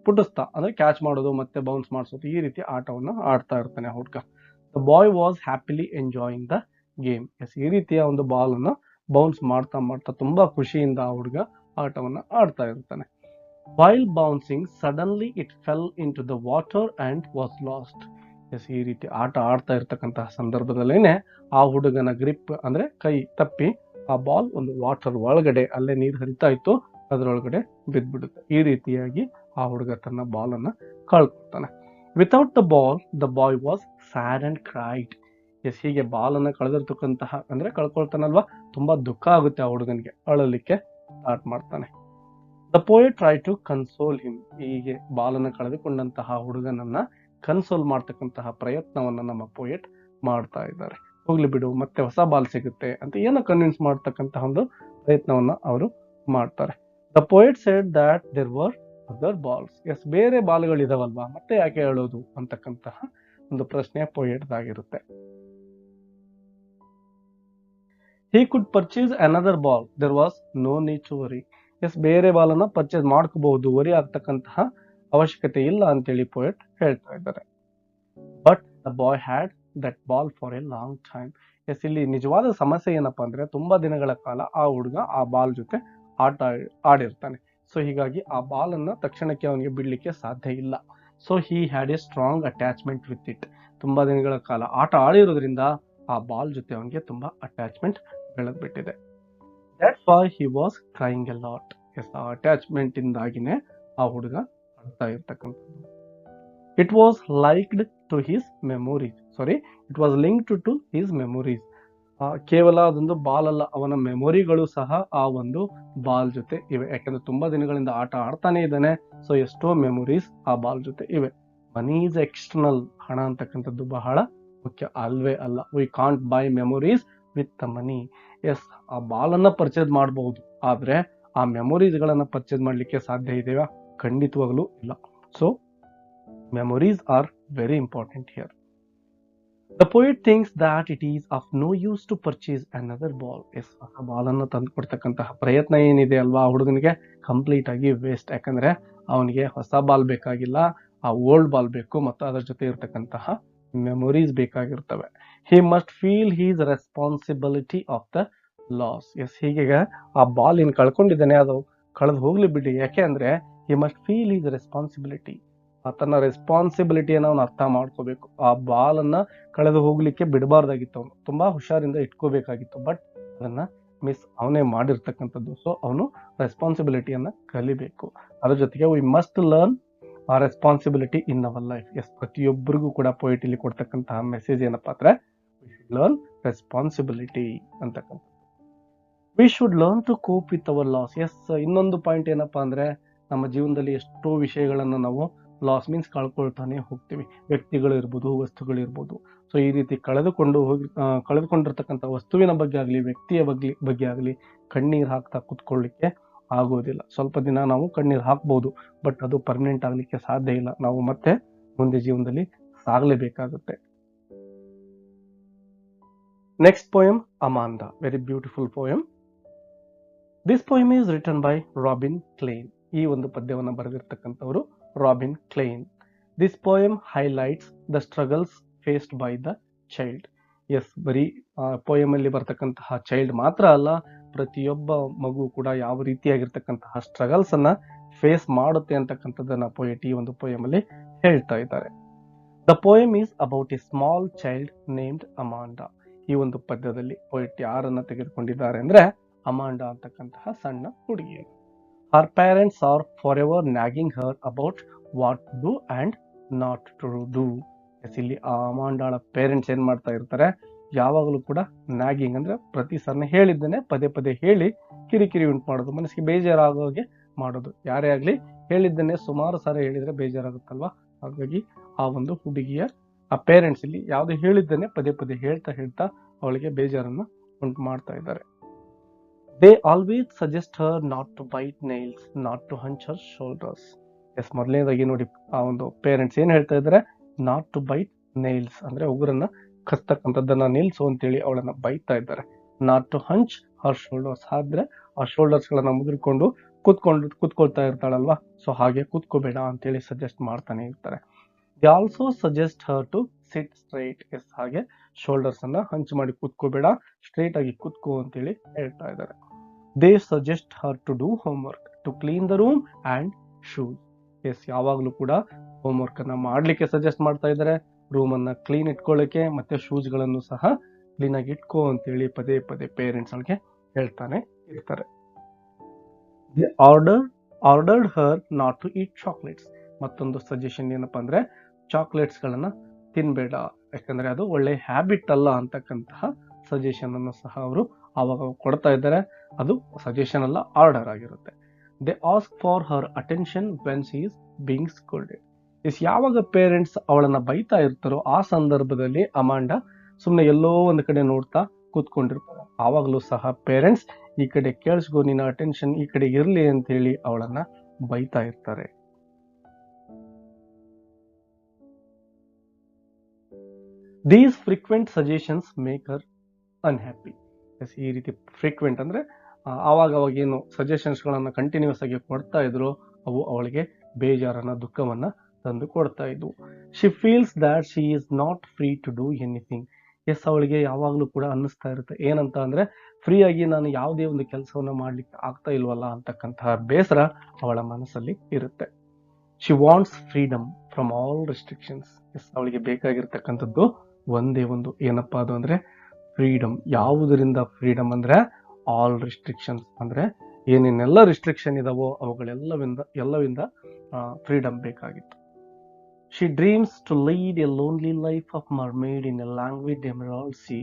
ಪುಟಿಸ್ತಾ ಅಂದ್ರೆ ಕ್ಯಾಚ್ ಮಾಡೋದು ಮತ್ತೆ ಬೌನ್ಸ್ ಮಾಡಿಸೋದು, ಈ ರೀತಿ ಆಟವನ್ನ ಆಡ್ತಾ ಇರ್ತಾನೆ ಆ ಹುಡುಗ. The boy was happily enjoying the game. Yes, ಈ ರೀತಿಯ ಒಂದು ಬಾಲ್ ಅನ್ನ ಬೌನ್ಸ್ ಮಾಡ್ತಾ ತುಂಬಾ ಖುಷಿಯಿಂದ ಆ ಹುಡುಗ ಆಟವನ್ನ ಆಡ್ತಾ ಇರ್ತಾನೆ. While bouncing suddenly it fell into the water and was lost. Yes, ಈ ರೀತಿ ಆಟ ಆಡ್ತಾ ಇರ್ತಕ್ಕಂತಹ ಸಂದರ್ಭದಲ್ಲೇನೆ ಆ ಹುಡುಗನ ಗ್ರಿಪ್ ಅಂದ್ರೆ ಕೈ ತಪ್ಪಿ ಆ ಬಾಲ್ ಒಂದು ವಾಟರ್ ಒಳಗಡೆ, ಅಲ್ಲೇ ನೀರು ಹರಿತಾ ಇತ್ತು, ಅದರೊಳಗಡೆ ಬಿದ್ದ್ಬಿಡುತ್ತೆ. ಈ ರೀತಿಯಾಗಿ ಆ ಹುಡುಗ ತನ್ನ ಬಾಲ್ ಅನ್ನ ಕಳ್ಕೊತಾನೆ. Without the ball the boy was sad and cried. Yes, ಹೀಗೆ ಬಾಲ್ ಅನ್ನ ಕಳೆದಿರ್ತಕ್ಕಂತಹ ಅಂದ್ರೆ ಕಳ್ಕೊಳ್ತಾನಲ್ವಾ, ತುಂಬಾ ದುಃಖ ಆಗುತ್ತೆ ಆ ಹುಡುಗನಿಗೆ, ಅಳಲಿಕ್ಕೆ ಸ್ಟಾರ್ಟ್ ಮಾಡ್ತಾನೆ. The poet try to console him. ಹೀಗೆ ಬಾಲ್ ಅನ್ನ ಕಳೆದುಕೊಂಡಂತಹ ಹುಡುಗನನ್ನ ಕನ್ಸೋಲ್ ಮಾಡ್ತಕ್ಕಂತಹ ಪ್ರಯತ್ನವನ್ನ ನಮ್ಮ ಪೋಯೆಟ್ ಮಾಡ್ತಾ ಇದ್ದಾರೆ. ಹೋಗ್ಲಿ ಬಿಡು, ಮತ್ತೆ ಹೊಸ ಬಾಲ್ ಸಿಗುತ್ತೆ ಅಂತ ಏನೋ ಕನ್ವಿನ್ಸ್ ಮಾಡ್ತಕ್ಕಂತಹ ಒಂದು ಪ್ರಯತ್ನವನ್ನ ಅವರು ಮಾಡ್ತಾರೆ. The poet said that there were other balls. Yes, ಬೇರೆ ಬಾಲ್ಗಳಿದಾವಲ್ವಾ, ಮತ್ತೆ ಯಾಕೆ ಹೇಳೋದು ಅಂತಕ್ಕಂತಹ ಒಂದು ಪ್ರಶ್ನೆ ಪೋಯೆಟ್ದಾಗಿರುತ್ತೆ. He could purchase another ball. There was no need to worry. Yes, ಬೇರೆ ಬಾಲ್ ಅನ್ನ ಪರ್ಚೇಸ್ ಮಾಡ್ಕೋಬಹುದು, ವರಿ ಆಗ್ತಕ್ಕಂತಹ ಅವಶ್ಯಕತೆ ಇಲ್ಲ ಅಂತೇಳಿ ಪೋಯೆಟ್ ಹೇಳ್ತಾ ಇದ್ದಾರೆ. But the boy had that ball for a long time. Yes, ಇಲ್ಲಿ ನಿಜವಾದ ಸಮಸ್ಯೆ ಏನಪ್ಪಾ ಅಂದ್ರೆ, ತುಂಬಾ ದಿನಗಳ ಕಾಲ ಆ ಹುಡುಗ ಆ ಬಾಲ್ ಜೊತೆ ಆಡಿರ್ತಾನೆ. ಸೊ ಹೀಗಾಗಿ ಆ ಬಾಲ್ ಅನ್ನ ತಕ್ಷಣಕ್ಕೆ ಅವನಿಗೆ ಬಿಡ್ಲಿಕ್ಕೆ ಸಾಧ್ಯ ಇಲ್ಲ. So he had A strong attachment with it. ತುಂಬಾ ದಿನಗಳ ಕಾಲ ಆಟ ಆಡಿರೋದ್ರಿಂದ ಆ ಬಾಲ್ ಜೊತೆ ಅವನಿಗೆ ತುಂಬಾ ಅಟ್ಯಾಚ್ಮೆಂಟ್ ಬೆಳೆದ್ಬಿಟ್ಟಿದೆ. That's why he was crying a lot. Yes, ಆ ಅಟ್ಯಾಚ್ಮೆಂಟ್ ಇಂದಾಗಿನೇ ಆ ಹುಡುಗ ಅಳ್ತಾ ಇರ್ತಕ್ಕಂಥದ್ದು. It was liked to his memories. It was linked to his memories. ಕೇವಲ ಅದೊಂದು ಬಾಲ್ ಅಲ್ಲ, ಅವನ ಮೆಮೊರಿಗಳು ಸಹ ಆ ಒಂದು ಬಾಲ್ ಜೊತೆ ಇವೆ. ಯಾಕಂದ್ರೆ ತುಂಬಾ ದಿನಗಳಿಂದ ಆಟ ಆಡ್ತಾನೆ ಇದ್ದಾನೆ. ಸೊ ಎಷ್ಟೋ ಮೆಮೊರೀಸ್ ಆ ಬಾಲ್ ಜೊತೆ ಇವೆ. Money is external. ಹಣ ಅಂತಕ್ಕಂಥದ್ದು ಬಹಳ ಮುಖ್ಯ ಅಲ್ವೇ ಅಲ್ಲ. We can't buy memories with the money. Yes, ಆ ಬಾಲ್ ಅನ್ನ ಪರ್ಚೇಸ್ ಮಾಡಬಹುದು, ಆದ್ರೆ ಆ ಮೆಮೊರೀಸ್ ಗಳನ್ನ ಪರ್ಚೇಸ್ ಮಾಡ್ಲಿಕ್ಕೆ ಸಾಧ್ಯ ಇದೆಯಾ? ಖಂಡಿತವಾಗ್ಲೂ ಇಲ್ಲ. So memories are very important here. The poet thinks that it is of no use to purchase another ball. Yes, ಆ ಬಾಲ್ ಅನ್ನ ತಂದು ಕೊಡ್ತಕ್ಕಂತಹ ಪ್ರಯತ್ನ ಏನಿದೆ ಅಲ್ವಾ, ಆ ಹುಡುಗನಿಗೆ ಕಂಪ್ಲೀಟ್ ಆಗಿ ವೇಸ್ಟ್. ಯಾಕಂದ್ರೆ ಅವನಿಗೆ ಹೊಸ ಬಾಲ್ ಬೇಕಾಗಿಲ್ಲ, ಆ ಓಲ್ಡ್ ಬಾಲ್ ಬೇಕು ಮತ್ತು ಅದರ ಜೊತೆ ಇರ್ತಕ್ಕಂತಹ ಮೆಮೊರೀಸ್ ಬೇಕಾಗಿರ್ತವೆ. He must feel his responsibility of the loss. Yes, ಹೀಗೆ ಆ ಬಾಲ್ ಏನ್ ಕಳ್ಕೊಂಡಿದ್ದಾನೆ ಅದು ಕಳೆದು ಹೋಗ್ಲಿ ಬಿಡಿ. ಯಾಕೆ ಅಂದ್ರೆ he must feel his responsibility. ತನ್ನ ರೆಸ್ಪಾನ್ಸಿಬಿಲಿಟಿಯನ್ನು ಅವನು ಅರ್ಥ ಮಾಡ್ಕೋಬೇಕು. ಆ ಬಾಲ್ ಅನ್ನ ಕಳೆದು ಹೋಗ್ಲಿಕ್ಕೆ ಬಿಡಬಾರ್ದಾಗಿತ್ತು, ಅವನು ತುಂಬಾ ಹುಷಾರಿಂದ ಇಟ್ಕೋಬೇಕಾಗಿತ್ತು. ಬಟ್ ಅದನ್ನ ಅವನೇ ಮಾಡಿರ್ತಕ್ಕಂಥದ್ದು. ಸೊ ಅವನು ರೆಸ್ಪಾನ್ಸಿಬಿಲಿಟಿಯನ್ನ ಕಲಿಬೇಕು. ಅದ್ರ ಜೊತೆಗೆ we must learn a responsibility in our life. Yes, ಪ್ರತಿಯೊಬ್ಬರಿಗೂ ಕೂಡ ಪೋಯೆಟ್ ಇಲ್ಲಿ ಕೊಡ್ತಕ್ಕಂತಹ ಮೆಸೇಜ್ ಏನಪ್ಪಾ ಅಂದ್ರೆ, ವಿ ಶುಡ್ ಲರ್ನ್ ರೆಸ್ಪಾನ್ಸಿಬಿಲಿಟಿ ಅಂತಕ್ಕಂಥ. We should learn to cope with our loss. Yes, ಇನ್ನೊಂದು ಪಾಯಿಂಟ್ ಏನಪ್ಪಾ ಅಂದ್ರೆ, ನಮ್ಮ ಜೀವನದಲ್ಲಿ ಎಷ್ಟೋ ವಿಷಯಗಳನ್ನ ನಾವು ಲಾಸ್ ಮೀನ್ಸ್ ಕಳ್ಕೊಳ್ತಾನೆ ಹೋಗ್ತೀವಿ. ವ್ಯಕ್ತಿಗಳು ಇರ್ಬೋದು, ವಸ್ತುಗಳು ಇರ್ಬೋದು. ಸೊ ಈ ರೀತಿ ಕಳೆದುಕೊಂಡಿರ್ತಕ್ಕಂಥ ವಸ್ತುವಿನ ಬಗ್ಗೆ ಆಗಲಿ, ವ್ಯಕ್ತಿಯ ಬಗ್ಗೆ ಆಗಲಿ ಕಣ್ಣೀರ್ ಹಾಕ್ತಾ ಕುತ್ಕೊಳ್ಳಿಕ್ಕೆ ಆಗೋದಿಲ್ಲ. ಸ್ವಲ್ಪ ದಿನ ನಾವು ಕಣ್ಣೀರ್ ಹಾಕ್ಬಹುದು, ಬಟ್ ಅದು ಪರ್ಮನೆಂಟ್ ಆಗ್ಲಿಕ್ಕೆ ಸಾಧ್ಯ ಇಲ್ಲ. ನಾವು ಮತ್ತೆ ಮುಂದೆ ಜೀವನದಲ್ಲಿ ಸಾಗಲೇಬೇಕಾಗುತ್ತೆ. Next poem, Amanda. Very beautiful poem. This poem is written by Robin Klein. ಈ ಒಂದು ಪದ್ಯವನ್ನು ಬರೆದಿರ್ತಕ್ಕಂಥವರು Robin Klein. This poem highlights the struggles faced by the child. Yes, ಬರೀ ಪೋಯಮ್ ಅಲ್ಲಿ ಬರ್ತಕ್ಕಂತಹ ಚೈಲ್ಡ್ ಮಾತ್ರ ಅಲ್ಲ, ಪ್ರತಿಯೊಬ್ಬ ಮಗು ಕೂಡ ಯಾವ ರೀತಿಯಾಗಿರ್ತಕ್ಕಂತಹ ಸ್ಟ್ರಗಲ್ಸ್ ಅನ್ನ ಫೇಸ್ ಮಾಡುತ್ತೆ ಅಂತಕ್ಕಂಥದ್ದನ್ನ ಪೊಯೆಟ್ ಈ ಒಂದು ಪೋಯಮ್ ಅಲ್ಲಿ ಹೇಳ್ತಾ ಇದ್ದಾರೆ. The poem is about A small child named ಅಮಾಂಡಾ. ಈ ಒಂದು ಪದ್ಯದಲ್ಲಿ ಪೊಯೆಟ್ ಯಾರನ್ನ ತೆಗೆದುಕೊಂಡಿದ್ದಾರೆ ಅಂದ್ರೆ ಅಮಾಂಡಾ ಅಂತಕ್ಕಂತಹ ಸಣ್ಣ ಹುಡುಗಿ. Her parents are forever nagging her about what to do and not to do. ಇಲ್ಲಿ ಆ ಅಮಾಂಡಾಳ ಪೇರೆಂಟ್ಸ್ ಏನ್ ಮಾಡ್ತಾ ಇರ್ತಾರೆ, ಯಾವಾಗಲೂ ಕೂಡ ನ್ಯಾಗಿಂಗ್ ಅಂದ್ರೆ ಪ್ರತಿ ಸರ್ನ ಹೇಳಿದ್ದೇನೆ ಪದೇ ಪದೇ ಹೇಳಿ ಕಿರಿಕಿರಿ ಉಂಟು ಮಾಡೋದು, ಮನಸ್ಸಿಗೆ ಬೇಜಾರಾಗೋ ಹಾಗೆ ಮಾಡೋದು. ಯಾರೇ ಆಗ್ಲಿ ಹೇಳಿದ್ದೇನೆ ಸುಮಾರು ಸಾರಿ ಹೇಳಿದ್ರೆ ಬೇಜಾರಾಗುತ್ತಲ್ವಾ, ಹಾಗಾಗಿ ಆ ಒಂದು ಹುಡುಗಿಯ ಆ ಪೇರೆಂಟ್ಸ್ ಇಲ್ಲಿ ಯಾವ್ದು ಹೇಳಿದ್ದೇನೆ ಪದೇ ಪದೇ ಹೇಳ್ತಾ ಹೇಳ್ತಾ ಅವಳಿಗೆ ಬೇಜಾರನ್ನ ಉಂಟು ಮಾಡ್ತಾ ಇದ್ದಾರೆ. They always suggest her not to bite nails, not to hunch her shoulders. Yes, ಮೊದಲನೇದಾಗಿ ನೋಡಿ ಆ ಒಂದು ಪೇರೆಂಟ್ಸ್ ಏನ್ ಹೇಳ್ತಾ ಇದ್ದಾರೆ, ನಾಟ್ ಟು ಬೈಟ್ ನೈಲ್ಸ್ ಅಂದ್ರೆ ಉಗುರನ್ನ ಕಸ್ತಕ್ಕಂಥದ್ದನ್ನ ನಿಲ್ಸು ಅಂತೇಳಿ ಅವಳನ್ನ ಬೈತಾ ಇದ್ದಾರೆ. Not to hunch her shoulders, ಆದ್ರೆ ಆ ಶೋಲ್ಡರ್ಸ್ ಗಳನ್ನ ಮುಗಿದುಕೊಂಡು ಕೂತ್ಕೊಳ್ತಾ ಇರ್ತಾಳಲ್ವಾ, ಸೊ ಹಾಗೆ ಕೂತ್ಕೋಬೇಡ ಅಂತೇಳಿ ಸಜೆಸ್ಟ್ ಮಾಡ್ತಾನೆ ಇರ್ತಾರೆ. They also suggest her to sit straight. Yes, ಹಾಗೆ ಶೋಲ್ಡರ್ಸ್ ಅನ್ನ ಹಂಚ್ ಮಾಡಿ ಕೂತ್ಕೋಬೇಡ, ಸ್ಟ್ರೈಟ್ ಆಗಿ ಕೂತ್ಕೋ ಅಂತೇಳಿ ಹೇಳ್ತಾ ಇದ್ದಾರೆ. They suggest her to do homework, to clean the room and shoes. Yes, ಯಾವಾಗ್ಲೂ ಕೂಡ ಹೋಮ್ವರ್ಕ್ ಅನ್ನ ಮಾಡ್ಲಿಕ್ಕೆ ಸಜೆಸ್ಟ್ ಮಾಡ್ತಾ ಇದ್ದಾರೆ, ರೂಮ್ ಅನ್ನ ಕ್ಲೀನ್ ಇಟ್ಕೊಳ್ಳಿಕ್ಕೆ ಮತ್ತೆ ಶೂಸ್ ಗಳನ್ನು ಸಹ ಕ್ಲೀನ್ ಆಗಿ ಇಟ್ಕೋ ಅಂತೇಳಿ ಪದೇ ಪದೇ ಪೇರೆಂಟ್ಸ್ ಅವ್ರಿಗೆ ಹೇಳ್ತಾನೆ ಇರ್ತಾರೆ. They ordered her not to eat chocolates. ಮತ್ತೊಂದು ಸಜೆಷನ್ ಏನಪ್ಪಾ ಅಂದ್ರೆ ಚಾಕ್ಲೇಟ್ಸ್ ಗಳನ್ನ ತಿನ್ಬೇಡ, ಯಾಕಂದ್ರೆ ಅದು ಒಳ್ಳೆ ಹ್ಯಾಬಿಟ್ ಅಲ್ಲ ಅಂತಕ್ಕಂತಹ ಸಜೆಷನ್ ಅನ್ನು ಸಹ ಅವರು ಆವಾಗ ಕೊಡ್ತಾ ಇದ್ದಾರೆ. ಅದು ಸಜೆಷನ್ ಅಲ್ಲ, ಆರ್ಡರ್ ಆಗಿರುತ್ತೆ. They ask for her attention when she is being scolded. ಯಾವಾಗ ಪೇರೆಂಟ್ಸ್ ಅವಳನ್ನ ಬೈತಾ ಇರ್ತಾರೋ ಆ ಸಂದರ್ಭದಲ್ಲಿ ಅಮಾಂಡ ಸುಮ್ನೆ ಎಲ್ಲೋ ಒಂದು ಕಡೆ ನೋಡ್ತಾ ಕೂತ್ಕೊಂಡಿರ್ತಾರೆ. ಆವಾಗಲೂ ಸಹ ಪೇರೆಂಟ್ಸ್ ಈ ಕಡೆ ಕೇಳಿಸ್ಕೊ, ನಿನ್ನ ಅಟೆನ್ಷನ್ ಈ ಕಡೆ ಇರ್ಲಿ ಅಂತ ಹೇಳಿ ಅವಳನ್ನ ಬೈತಾ ಇರ್ತಾರೆ. These frequent suggestions make Har unhappy. ಈ ರೀತಿ ಫ್ರೀಕ್ವೆಂಟ್ ಅಂದ್ರೆ ಆವಾಗ ಏನು ಸಜೆಷನ್ಸ್ ಗಳನ್ನ ಕಂಟಿನ್ಯೂಸ್ ಆಗಿ ಕೊಡ್ತಾ ಇದ್ರು, ಅವು ಅವಳಿಗೆ ಬೇಜಾರನ್ನ ದುಃಖವನ್ನ ತಂದು ಕೊಡ್ತಾ ಇದ್ವು. She feels that she is not free to do anything. Yes, ಅವಳಿಗೆ ಯಾವಾಗ್ಲೂ ಕೂಡ ಅನ್ನಿಸ್ತಾ ಇರುತ್ತೆ ಏನಂತ ಅಂದ್ರೆ ಫ್ರೀ ಆಗಿ ನಾನು ಯಾವುದೇ ಒಂದು ಕೆಲಸವನ್ನ ಮಾಡ್ಲಿಕ್ಕೆ ಆಗ್ತಾ ಇಲ್ವಲ್ಲ ಅಂತಕ್ಕಂತಹ ಬೇಸರ ಅವಳ ಮನಸ್ಸಲ್ಲಿ ಇರುತ್ತೆ. She wants freedom from all restrictions. Yes, ಅವಳಿಗೆ ಬೇಕಾಗಿರ್ತಕ್ಕಂಥದ್ದು ಒಂದೇ ಒಂದು, ಏನಪ್ಪಾ ಅದು ಅಂದ್ರೆ ಫ್ರೀಡಮ್. ಯಾವುದರಿಂದ ಫ್ರೀಡಮ್ ಅಂದ್ರೆ ಆಲ್ ರಿಸ್ಟ್ರಿಕ್ಷನ್ಸ್, ಅಂದ್ರೆ ಏನೇನೆಲ್ಲ ರಿಸ್ಟ್ರಿಕ್ಷನ್ ಇದಾವೋ ಎಲ್ಲವಿಂದ ಫ್ರೀಡಮ್ ಬೇಕಾಗಿತ್ತು. She dreams to lead a lonely life of mermaid in a language emerald sea.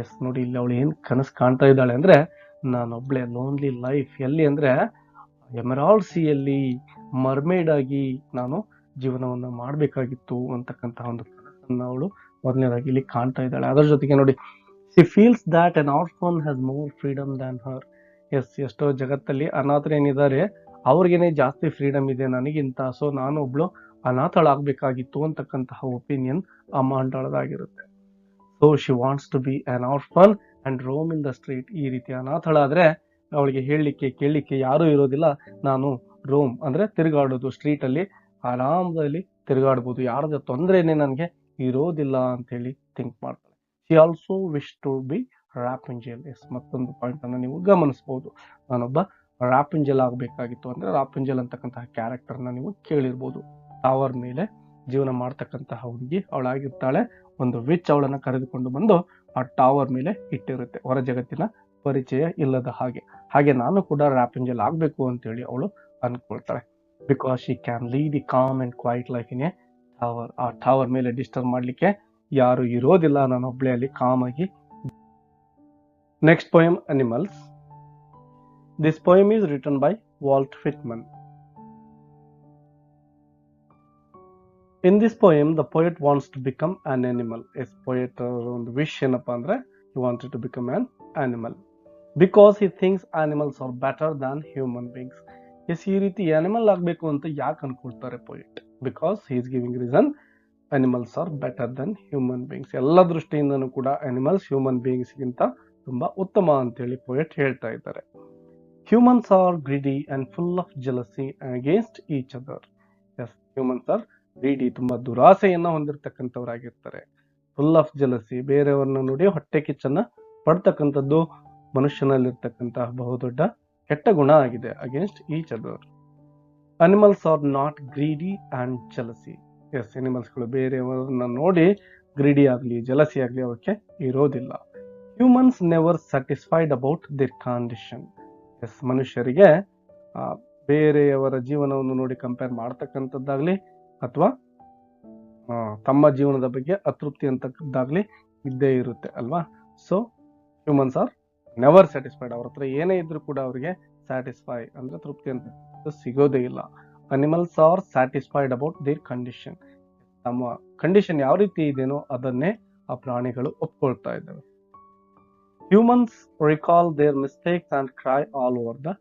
Yes, ನೋಡಿ ಇಲ್ಲಿ ಅವಳು ಏನ್ ಕನಸು ಕಾಣ್ತಾ ಇದ್ದಾಳೆ ಅಂದ್ರೆ ನಾನೊಬ್ಳೆ ಲೋನ್ಲಿ ಲೈಫ್ ಎಲ್ಲಿ ಅಂದ್ರೆ ಎಮರಾಲ್ಡ್ ಸಿ ಅಲ್ಲಿ ಮರ್ಮೇಡ್ ಆಗಿ ನಾನು ಜೀವನವನ್ನ ಮಾಡ್ಬೇಕಾಗಿತ್ತು ಅಂತಕ್ಕಂತಹ ಒಂದು ಕನಸನ್ನ ಅವಳು ಮೊದಲನೇದಾಗಿ ಇಲ್ಲಿ ಕಾಣ್ತಾ ಇದ್ದಾಳೆ. ಅದರ ಜೊತೆಗೆ ನೋಡಿ, she feels that an orphan has more freedom than her. Yes, ಎಷ್ಟೋ ಜಗತ್ತಲ್ಲಿ ಅನಾಥರೇನಿದ್ದಾರೆ ಅವ್ರಿಗೇನೆ ಜಾಸ್ತಿ ಫ್ರೀಡಮ್ ಇದೆ ನನಗಿಂತ, ಸೊ ನಾನು ಒಬ್ಳು ಅನಾಥಳಾಗಬೇಕಾಗಿತ್ತು ಅಂತಕ್ಕಂತಹ ಒಪಿನಿಯನ್ ಅಮಾಂಡಳದಾಗಿರುತ್ತೆ. So she wants to be an orphan and roam in the street. ಈ ರೀತಿ ಅನಾಥಳಾದ್ರೆ ಅವಳಿಗೆ ಹೇಳಲಿಕ್ಕೆ ಕೇಳಲಿಕ್ಕೆ ಯಾರೂ ಇರೋದಿಲ್ಲ, ನಾನು ರೋಮ್ ಅಂದ್ರೆ ತಿರುಗಾಡೋದು, ಸ್ಟ್ರೀಟ್ ಅಲ್ಲಿ ಆರಾಮದಲ್ಲಿ ತಿರುಗಾಡ್ಬೋದು, ಯಾರದ ತೊಂದರೆನೆ ನನಗೆ ಇರೋದಿಲ್ಲ ಅಂತ ಹೇಳಿ ಥಿಂಕ್ ಮಾಡ್ತಾಳೆ. She also wish to be Rapunzel. Yes, ಮತ್ತೊಂದು ಪಾಯಿಂಟ್ ಅನ್ನು ನೀವು ಗಮನಿಸಬಹುದು, ನಾನೊಬ್ಬ ರಾಪುಂಜೆಲ್ ಆಗಬೇಕಾಗಿತ್ತು. ಅಂದ್ರೆ ರಾಪುಂಜೆಲ್ ಅಂತಕ್ಕಂತಹ ಕ್ಯಾರೆಕ್ಟರ್ ನ ನೀವು ಕೇಳಿರ್ಬೋದು. ಟವರ್ ಮೇಲೆ ಜೀವನ ಮಾಡ್ತಕ್ಕಂತಹ ಹುಡುಗಿ ಅವಳಾಗಿರ್ತಾಳೆ. ಒಂದು ವಿಚ್ ಅವಳನ್ನ ಕರೆದುಕೊಂಡು ಬಂದು ಆ ಟವರ್ ಮೇಲೆ ಇಟ್ಟಿರುತ್ತೆ, ಹೊರ ಜಗತ್ತಿನ ಪರಿಚಯ ಇಲ್ಲದ ಹಾಗೆ ನಾನು ಕೂಡ ರಾಪುಂಜೆಲ್ ಆಗ್ಬೇಕು ಅಂತೇಳಿ ಅವಳು ಅನ್ಕೊಳ್ತಾಳೆ. Because she can lead the calm and quiet life in a tower. ಆ ಟವರ್ ಮೇಲೆ ಡಿಸ್ಟರ್ಬ್ ಮಾಡ್ಲಿಕ್ಕೆ ಯಾರು ಇರೋದಿಲ್ಲ, ನಾನು ಒಬ್ಳೆ ಅಲ್ಲಿ ಕಾಮ್ ಆಗಿ. Next poem, animals. This poem is written by Walt Whitman. In this poem, the poet wants to become an animal. Yes, poet ಒಂದು ವಿಶ್ ಏನಪ್ಪಾ ಅಂದ್ರೆ he wanted to become an animal because he thinks animals are better than human beings. Yes, ಈ ರೀತಿ animal ಆಗ್ಬೇಕು ಅಂತ ಯಾಕೆ ಅನ್ಕೊಳ್ತಾರೆ poet? Because he is giving reason. Animals are better than human beings. ಎಲ್ಲ ದೃಷ್ಟಿಯಿಂದನೂ ಕೂಡ ಅನಿಮಲ್ಸ್ ಹ್ಯೂಮನ್ ಬೀಯಿಂಗ್ಸ್ ಗಿಂತ ತುಂಬಾ ಉತ್ತಮ ಅಂತೇಳಿ ಪೋಯಟ್ ಹೇಳ್ತಾ ಇದ್ದಾರೆ. Humans are greedy and full of jealousy against each other. Yes, humans are greedy, ತುಂಬಾ ದುರಾಸೆಯನ್ನ ಹೊಂದಿರತಕ್ಕಂಥವರಾಗಿರ್ತಾರೆ. ಫುಲ್ ಆಫ್ ಜಲಸಿ, ಬೇರೆಯವ್ರನ್ನ ನೋಡಿ ಹೊಟ್ಟೆ ಕಿಚ್ಚನ್ನ ಪಡ್ತಕ್ಕಂಥದ್ದು, ಮನುಷ್ಯನಲ್ಲಿರ್ತಕ್ಕಂತಹ ಬಹುದೊಡ್ಡ ಕೆಟ್ಟ ಗುಣ ಆಗಿದೆ. Against each other. Animals are not greedy and jealousy. Yes, ಅನಿಮಲ್ಸ್ಗಳು ಬೇರೆಯವರನ್ನ ನೋಡಿ ಗ್ರೀಡಿ ಆಗಲಿ ಜಲಸಿ ಆಗಲಿ ಅವಕ್ಕೆ ಇರೋದಿಲ್ಲ. Humans never satisfied about their condition. Yes, ಮನುಷ್ಯರಿಗೆ ಬೇರೆಯವರ ಜೀವನವನ್ನು ನೋಡಿ ಕಂಪೇರ್ ಮಾಡ್ತಕ್ಕಂಥದ್ದಾಗ್ಲಿ ಅಥವಾ ತಮ್ಮ ಜೀವನದ ಬಗ್ಗೆ ಅತೃಪ್ತಿ ಅಂತಕ್ಕದ್ದಾಗ್ಲಿ ಇದ್ದೇ ಇರುತ್ತೆ ಅಲ್ವಾ. So humans R never satisfied. ಅವ್ರ ಹತ್ರ ಏನೇ ಇದ್ರೂ ಕೂಡ ಅವರಿಗೆ ಸ್ಯಾಟಿಸ್ಫೈ ಅಂದ್ರೆ ತೃಪ್ತಿ ಅಂತ ಸಿಗೋದೇ ಇಲ್ಲ. Animals are satisfied about their condition. ತಮ್ಮ ಕಂಡೀಷನ್ ಯಾವ ರೀತಿ ಇದೆನೋ ಅದನ್ನೇ ಆ ಪ್ರಾಣಿಗಳು ಒಪ್ಕೊಳ್ತಾ ಇದ್ದಾವೆ. Humans recall their mistakes and cry all over the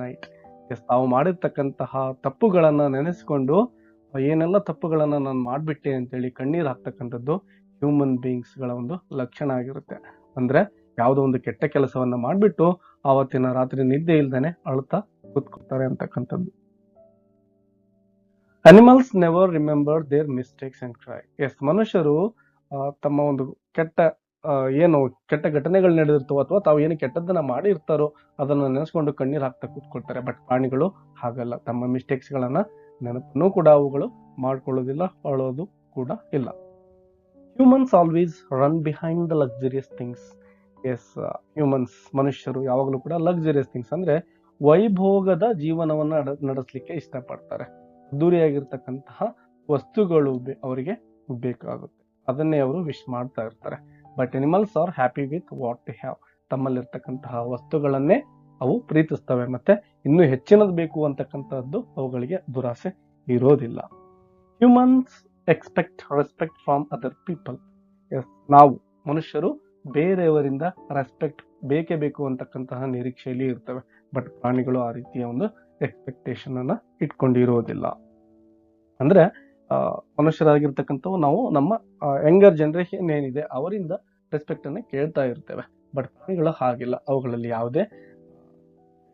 night. Yes, ತಾವು ಮಾಡಿರ್ತಕ್ಕಂತಹ ತಪ್ಪುಗಳನ್ನ ನೆನೆಸ್ಕೊಂಡು ಏನೆಲ್ಲ ತಪ್ಪುಗಳನ್ನ ನಾನು ಮಾಡ್ಬಿಟ್ಟೆ ಅಂತೇಳಿ ಕಣ್ಣೀರ್ ಹಾಕ್ತಕ್ಕಂಥದ್ದು ಹ್ಯೂಮನ್ ಬೀಯಿಂಗ್ಸ್ ಗಳ ಒಂದು ಲಕ್ಷಣ ಆಗಿರುತ್ತೆ. ಅಂದ್ರೆ ಯಾವುದೋ ಒಂದು ಕೆಟ್ಟ ಕೆಲಸವನ್ನ ಮಾಡ್ಬಿಟ್ಟು ಆವತ್ತಿನ ರಾತ್ರಿ ನಿದ್ದೆ ಇಲ್ದೇನೆ ಅಳುತ್ತಾ ಕೂತ್ಕೊಳ್ತಾರೆ ಅಂತಕ್ಕಂಥದ್ದು. Animals never remember their mistakes and cry. Yes, ಮನುಷ್ಯರು ತಮ್ಮ ಒಂದು ಏನು ಕೆಟ್ಟ ಘಟನೆಗಳು ನಡೆದಿರ್ತವೋ ಅಥವಾ ತಾವು ಏನು ಕೆಟ್ಟದ್ದನ್ನ ಮಾಡಿರ್ತಾರೋ ಅದನ್ನ ನೆನೆಸ್ಕೊಂಡು ಕಣ್ಣೀರ್ ಹಾಕ್ತಾ ಕೂತ್ಕೊಳ್ತಾರೆ. ಬಟ್ ಪ್ರಾಣಿಗಳು ಹಾಗಲ್ಲ. ತಮ್ಮ ಮಿಸ್ಟೇಕ್ಸ್ ಗಳನ್ನ ನೆನಪನ್ನು ಕೂಡ ಅವುಗಳು ಮಾಡ್ಕೊಳ್ಳೋದಿಲ್ಲ, ಅಳೋದು ಕೂಡ ಇಲ್ಲ. Humans always run behind the luxurious things. Yes, humans ಮನುಷ್ಯರು ಯಾವಾಗಲೂ ಕೂಡ ಲಕ್ಸುರಿಯಸ್ ಥಿಂಗ್ಸ್ ಅಂದ್ರೆ ವೈಭೋಗದ ಜೀವನವನ್ನ ನಡೆಸಲಿಕ್ಕೆ ಇಷ್ಟಪಡ್ತಾರೆ. ಅದ್ದೂರಿಯಾಗಿರ್ತಕ್ಕಂತಹ ವಸ್ತುಗಳು ಅವರಿಗೆ ಬೇಕಾಗುತ್ತೆ, ಅದನ್ನೇ ಅವರು ವಿಶ್ ಮಾಡ್ತಾ ಇರ್ತಾರೆ. But animals are happy with what they have. ತಮ್ಮಲ್ಲಿರ್ತಕ್ಕಂತಹ ವಸ್ತುಗಳನ್ನೇ ಅವು ಪ್ರೀತಿಸ್ತವೆ, ಮತ್ತೆ ಇನ್ನೂ ಹೆಚ್ಚಿನದು ಬೇಕು ಅಂತಕ್ಕಂಥದ್ದು ಅವುಗಳಿಗೆ ದುರಾಸೆ ಇರೋದಿಲ್ಲ. Humans expect respect from other people. Yes, ನಾವು ಮನುಷ್ಯರು ಬೇರೆಯವರಿಂದ ರೆಸ್ಪೆಕ್ಟ್ ಬೇಕೇ ಬೇಕು ಅಂತಕ್ಕಂತಹ ನಿರೀಕ್ಷೆಯಲ್ಲಿ ಇರ್ತವೆ. ಬಟ್ ಪ್ರಾಣಿಗಳು ಆ ರೀತಿಯ ಒಂದು ಎಕ್ಸ್ಪೆಕ್ಟೇಷನ್ ಅನ್ನ ಇಟ್ಕೊಂಡಿರೋದಿಲ್ಲ. ಅಂದ್ರೆ ಮನುಷ್ಯರಾಗಿರ್ತಕ್ಕಂಥವು ನಾವು ನಮ್ಮ ಯಂಗರ್ ಜನರೇಷನ್ ಏನಿದೆ ಅವರಿಂದ ರೆಸ್ಪೆಕ್ಟ್ ಅನ್ನ ಕೇಳ್ತಾ ಇರ್ತೇವೆ. ಬಟ್ ಪ್ರಾಣಿಗಳು ಹಾಗಿಲ್ಲ. ಅವುಗಳಲ್ಲಿ ಯಾವುದೇ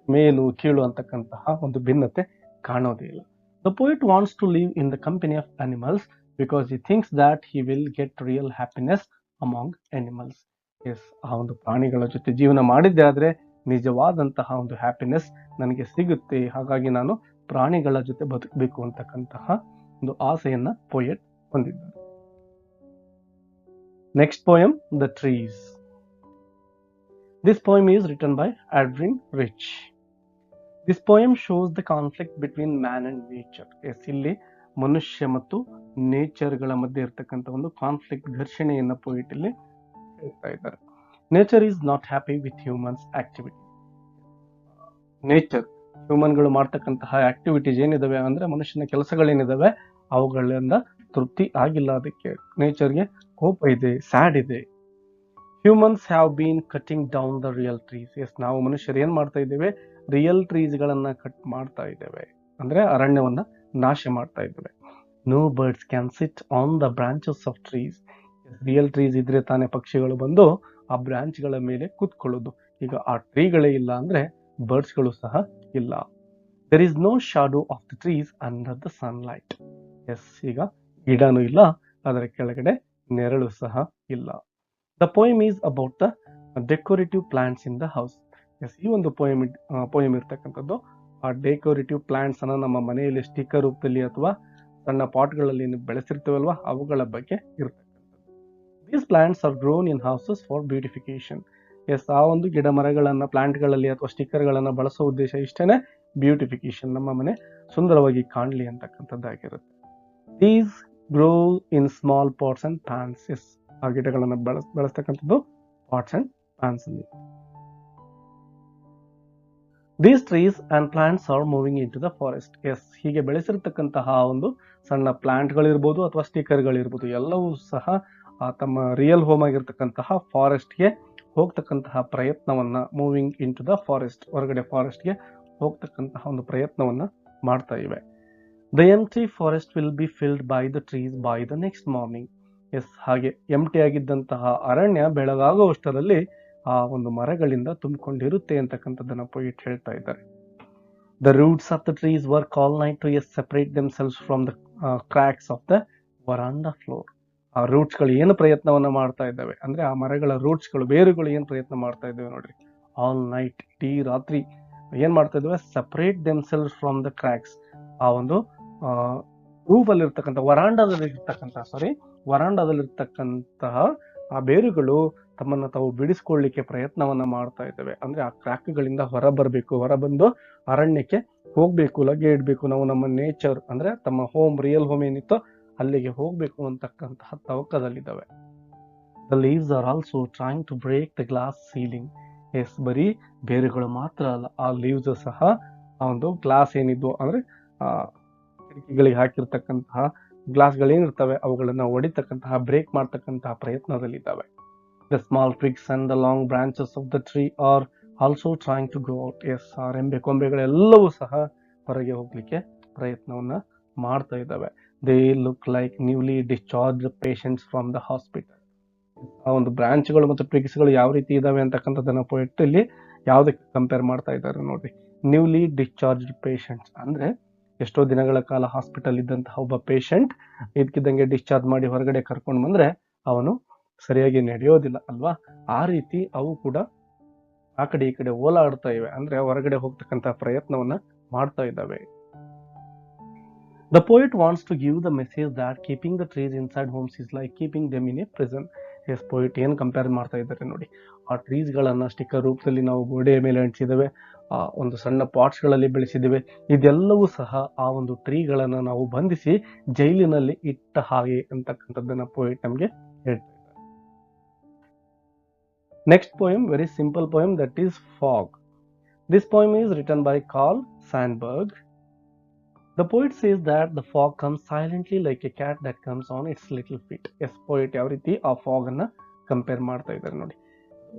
ಮೇಲು ಕೀಳು ಅಂತಕ್ಕಂತಹ ಒಂದು ಭಿನ್ನತೆ ಕಾಣೋದೇ ಇಲ್ಲ. The poet wants to live in the company of animals because he thinks that he will get real happiness among animals. Yes, ಆ ಒಂದು ಪ್ರಾಣಿಗಳ ಜೊತೆ ಜೀವನ ಮಾಡಿದ್ದೆ ಆದ್ರೆ ನಿಜವಾದಂತಹ ಒಂದು ಹ್ಯಾಪಿನೆಸ್ ನನಗೆ ಸಿಗುತ್ತೆ. ಹಾಗಾಗಿ ನಾನು ಪ್ರಾಣಿಗಳ ಜೊತೆ ಬದುಕಬೇಕು ಅಂತಕ್ಕಂತಹ ಒಂದು ಆಸೆಯನ್ನ ಪೋಯೆಟ್ ಹೊಂದಿದ್ದಾರೆ. Next poem, the trees. This poem is written by Adrian Rich. This poem shows the conflict between man and nature. Yes, ಇಲ್ಲಿ ಮನುಷ್ಯ ಮತ್ತು ನೇಚರ್ಗಳ ಮಧ್ಯೆ ಇರತಕ್ಕಂತ ಒಂದು ಕಾನ್ಫ್ಲಿಕ್ಟ್, ಘರ್ಷಣೆಯನ್ನ ಪೋಯೆಟ್ ಇಲ್ಲಿ ಹೇಳ್ತಾ ಇದ್ದಾರೆ. Nature is not happy with humans activity. Nature ಹ್ಯೂಮನ್ಗಳು ಮಾಡ್ತಕ್ಕಂತಹ ಆಕ್ಟಿವಿಟೀಸ್ ಏನಿದಾವೆ ಅಂದ್ರೆ ಮನುಷ್ಯನ ಕೆಲಸಗಳೇನಿದಾವೆ ಅವುಗಳಿಂದ ತೃಪ್ತಿ ಆಗಿಲ್ಲ. ಅದಕ್ಕೆ ನೇಚರ್ಗೆ ಕೋಪ ಇದೆ, ಸ್ಯಾಡ್ ಇದೆ. Humans have been cutting down the real trees. Yes, ನಾವು ಮನುಷ್ಯರು ಏನ್ ಮಾಡ್ತಾ ಇದ್ದೇವೆ, ರಿಯಲ್ ಟ್ರೀಸ್ ಗಳನ್ನ ಕಟ್ ಮಾಡ್ತಾ ಇದ್ದೇವೆ, ಅಂದ್ರೆ ಅರಣ್ಯವನ್ನ ನಾಶ ಮಾಡ್ತಾ ಇದ್ದೇವೆ. No birds can sit on the branches of trees. Real trees ಇದ್ರೆ ತಾನೇ ಪಕ್ಷಿಗಳು ಬಂದು ಆ ಬ್ರಾಂಚ್ ಗಳ ಮೇಲೆ ಕೂತ್ಕೊಳ್ಳೋದು. ಈಗ ಆ ಟ್ರೀಗಳೇ ಇಲ್ಲ ಅಂದ್ರೆ ಬರ್ಡ್ಸ್ ಗಳು ಸಹ ಇಲ್ಲ. There is no shadow of the trees under the sunlight. Yes, ಈಗ ಗಿಡನೂ ಇಲ್ಲ, ಅದರ ಕೆಳಗಡೆ ನೆರಳು ಸಹ ಇಲ್ಲ. The poem is about the decorative plants in the house. Yes, ಈ ಒಂದು poem ಇರ್ತಕ್ಕಂಥದ್ದು ಆ ಡೆಕೋರೇಟಿವ್ ಪ್ಲಾಂಟ್ಸ್ ಅನ್ನ ನಮ್ಮ ಮನೆಯಲ್ಲಿ ಸ್ಟಿಕ್ಕರ್ ರೂಪದಲ್ಲಿ ಅಥವಾ ಸಣ್ಣ ಪಾಟ್ಗಳಲ್ಲಿ ಬೆಳೆಸಿರ್ತೇವಲ್ವಾ ಅವುಗಳ ಬಗ್ಗೆ ಇರ್ತಕ್ಕಂಥದ್ದು. These plants are grown in houses for beautification. Yes, ಆ ಒಂದು ಗಿಡ ಮರಗಳನ್ನ ಪ್ಲಾಂಟ್ಗಳಲ್ಲಿ ಅಥವಾ ಸ್ಟಿಕ್ಕರ್ಗಳನ್ನ ಬಳಸೋ ಉದ್ದೇಶ ಇಷ್ಟೇನೆ, ಬ್ಯೂಟಿಫಿಕೇಶನ್, ನಮ್ಮ ಮನೆ ಸುಂದರವಾಗಿ ಕಾಣಲಿ ಅಂತಕ್ಕಂಥದ್ದಾಗಿರುತ್ತೆ. These grow in small pots and pans. Yes, ಆ ಗಿಡಗಳನ್ನ ಬೆಳೆಸ್ತಕ್ಕಂಥದ್ದು ಪಾಟ್ಸ್ ಅಂಡ್ ಪ್ಯಾನ್ಸ್ ಅಲ್ಲಿ. These trees and plants are moving into the forest. Yes, ಹೀಗೆ ಬೆಳೆಸಿರ್ತಕ್ಕಂತಹ ಒಂದು ಸಣ್ಣ ಪ್ಲಾಂಟ್ ಗಳಿರ್ಬೋದು ಅಥವಾ ಸ್ಟಿಕ್ಕರ್ ಗಳಿರ್ಬೋದು ಎಲ್ಲವೂ ಸಹ ತಮ್ಮ ರಿಯಲ್ ಹೋಮ್ ಆಗಿರ್ತಕ್ಕಂತಹ ಫಾರೆಸ್ಟ್ ಗೆ ಹೋಗ್ತಕ್ಕಂತಹ ಪ್ರಯತ್ನವನ್ನ, moving into the forest, ಹೊರಗಡೆ ಫಾರೆಸ್ಟ್ ಗೆ ಹೋಗ್ತಕ್ಕಂತಹ ಒಂದು ಪ್ರಯತ್ನವನ್ನ ಮಾಡ್ತಾ ಇವೆ. The empty forest will be filled by the trees by the next morning. Yes, ಹಾಗೆ ಎಂಟಿ ಆಗಿದ್ದಂತಹ ಅರಣ್ಯ ಬೆಳಗಾಗುವಷ್ಟರಲ್ಲಿ ಆ ಒಂದು ಮರಗಳಿಂದ ತುಂಬಿಕೊಂಡಿರುತ್ತೆ ಅಂತಕ್ಕಂಥದ್ದನ್ನ ಪೋಯಿಟ್ ಹೇಳ್ತಾ ಇದ್ದಾರೆ. The roots of the trees work all night to separate themselves from the cracks of the veranda floor. ಆ roots ಗಳು ಏನು ಪ್ರಯತ್ನವನ್ನ ಮಾಡ್ತಾ ಇದ್ದಾವೆ ಅಂದ್ರೆ ಆ ಮರಗಳ ರೂಟ್ಸ್ ಗಳು, ಬೇರುಗಳು ಏನು ಪ್ರಯತ್ನ ಮಾಡ್ತಾ ಇದ್ದಾವೆ ನೋಡ್ರಿ, ಆಲ್ ನೈಟ್, ಇಡೀ ರಾತ್ರಿ ಏನ್ ಮಾಡ್ತಾ ಇದಾವೆ, separate themselves from the cracks. ಆ ಒಂದು ರೂಫ್ ಅಲ್ಲಿ ಇರ್ತಕ್ಕಂಥ ವರಾಂಡದಲ್ಲಿರ್ತಕ್ಕಂತಹ ಆ ಬೇರುಗಳು ತಮ್ಮನ್ನ ತಾವು ಬಿಡಿಸ್ಕೊಳ್ಳಿಕ್ಕೆ ಪ್ರಯತ್ನವನ್ನ ಮಾಡ್ತಾ ಇದ್ದಾವೆ. ಅಂದ್ರೆ ಆ ಕ್ರ್ಯಾಕ್ಗಳಿಂದ ಹೊರ ಬಂದು ಅರಣ್ಯಕ್ಕೆ ಹೋಗ್ಬೇಕು, ಲಗ್ಗೆ ಇಡ್ಬೇಕು, ನಾವು ನಮ್ಮ ನೇಚರ್ ಅಂದ್ರೆ ತಮ್ಮ ರಿಯಲ್ ಹೋಮ್ ಏನಿತ್ತೋ ಅಲ್ಲಿಗೆ ಹೋಗ್ಬೇಕು ಅಂತಕ್ಕಂತಹ ತವಕದಲ್ಲಿದ್ದಾವೆ. The leaves are also trying to break the glass ceiling. Yes, ಬರೀ ಬೇರುಗಳು ಮಾತ್ರ ಅಲ್ಲ, ಆ ಲೀವ್ಸ್ ಸಹ ಆ ಒಂದು ಗ್ಲಾಸ್ ಏನಿದ್ವು ಅಂದ್ರೆ ಕಿಟಕಿಗಳಿಗೆ ಹಾಕಿರ್ತಕ್ಕಂತಹ ಗ್ಲಾಸ್ಗಳೇನಿರ್ತವೆ ಅವುಗಳನ್ನ ಹೊಡಿತಕ್ಕಂತಹ, ಬ್ರೇಕ್ ಮಾಡ್ತಕ್ಕಂತಹ ಪ್ರಯತ್ನದಲ್ಲಿದ್ದಾವೆ. The small twigs and the long branches of the tree are also trying to go out. ಎಸ್, ಆ ರೆಂಬೆ ಕೊಂಬೆಗಳೆಲ್ಲವೂ ಸಹ ಹೊರಗೆ ಹೋಗ್ಲಿಕ್ಕೆ ಪ್ರಯತ್ನವನ್ನ ಮಾಡ್ತಾ ಇದ್ದಾವೆ. They look like newly discharge patients from the hospital. ಆ ಒಂದು ಬ್ರಾಂಚ್ಗಳು ಮತ್ತು ಟ್ವಿಗ್ಸ್ಗಳು ಯಾವ ರೀತಿ ಇದಾವೆ ಅಂತಕ್ಕಂಥದ್ದನ್ನ ಪೋಯೆಟ್ ಇಲ್ಲಿ ಯಾವ್ದಕ್ಕೆ ಕಂಪೇರ್ ಮಾಡ್ತಾ ಇದ್ದಾರೆ ನೋಡ್ರಿ. ನ್ಯೂಲಿ ಡಿಸ್ಚಾರ್ಜ್ ಪೇಷಂಟ್ಸ್ ಅಂದ್ರೆ ಎಷ್ಟೋ ದಿನಗಳ ಕಾಲ ಹಾಸ್ಪಿಟಲ್ ಇದ್ದಂತಹ ಒಬ್ಬ ಪೇಷಂಟ್ ಇದಕ್ಕಿದ್ದಂಗೆ ಡಿಸ್ಚಾರ್ಜ್ ಮಾಡಿ ಹೊರಗಡೆ ಕರ್ಕೊಂಡು ಬಂದ್ರೆ ಅವನು ಸರಿಯಾಗಿ ನಡೆಯೋದಿಲ್ಲ ಅಲ್ವಾ. ಆ ರೀತಿ ಅವು ಕೂಡ ಆ ಕಡೆ ಈ ಕಡೆ ಓಲಾಡ್ತಾ ಇವೆ, ಅಂದ್ರೆ ಹೊರಗಡೆ ಹೋಗ್ತಕ್ಕಂತ ಪ್ರಯತ್ನವನ್ನ ಮಾಡ್ತಾ ಇದ್ದಾವೆ. The poet wants to give the message that keeping the trees inside homes is like keeping them in a prison. Yes, poet ಏನ್ ಕಂಪೇರ್ ಮಾಡ್ತಾ ಇದ್ದಾರೆ ನೋಡಿ. ಆ ಟ್ರೀಸ್ ಗಳನ್ನ ಸ್ಟಿಕ್ಕರ್ ರೂಪದಲ್ಲಿ ನಾವು ಗೋಡೆಯ ಮೇಲೆ ಅಂಟಿಸಿದ್ದೇವೆ, ಒಂದು ಸಣ್ಣ ಪಾಟ್ಸ್ ಗಳಲ್ಲಿ ಬೆಳೆಸಿದ್ದೇವೆ. ಇದೆಲ್ಲವೂ ಸಹ ಆ ಒಂದು ಟ್ರೀಗಳನ್ನ ನಾವು ಬಂಧಿಸಿ ಜೈಲಿನಲ್ಲಿ ಇಟ್ಟ ಹಾಗೆ ಅಂತಕ್ಕಂಥದ್ದನ್ನ ಪೋಯಿಟ್ ನಮ್ಗೆ ಹೇಳ್ತಾ ಇದ್ದಾರೆ. Next poem, very simple poem, that is Fog. This poem is written by Carl Sandburg. The poet says that the fog comes silently like a cat that comes on its little feet. Yes, poet ಯಾವ ರೀತಿ ಆ fog ಅನ್ನ compare ಮಾಡ್ತಾ ಇದ್ದಾರೆ ನೋಡಿ.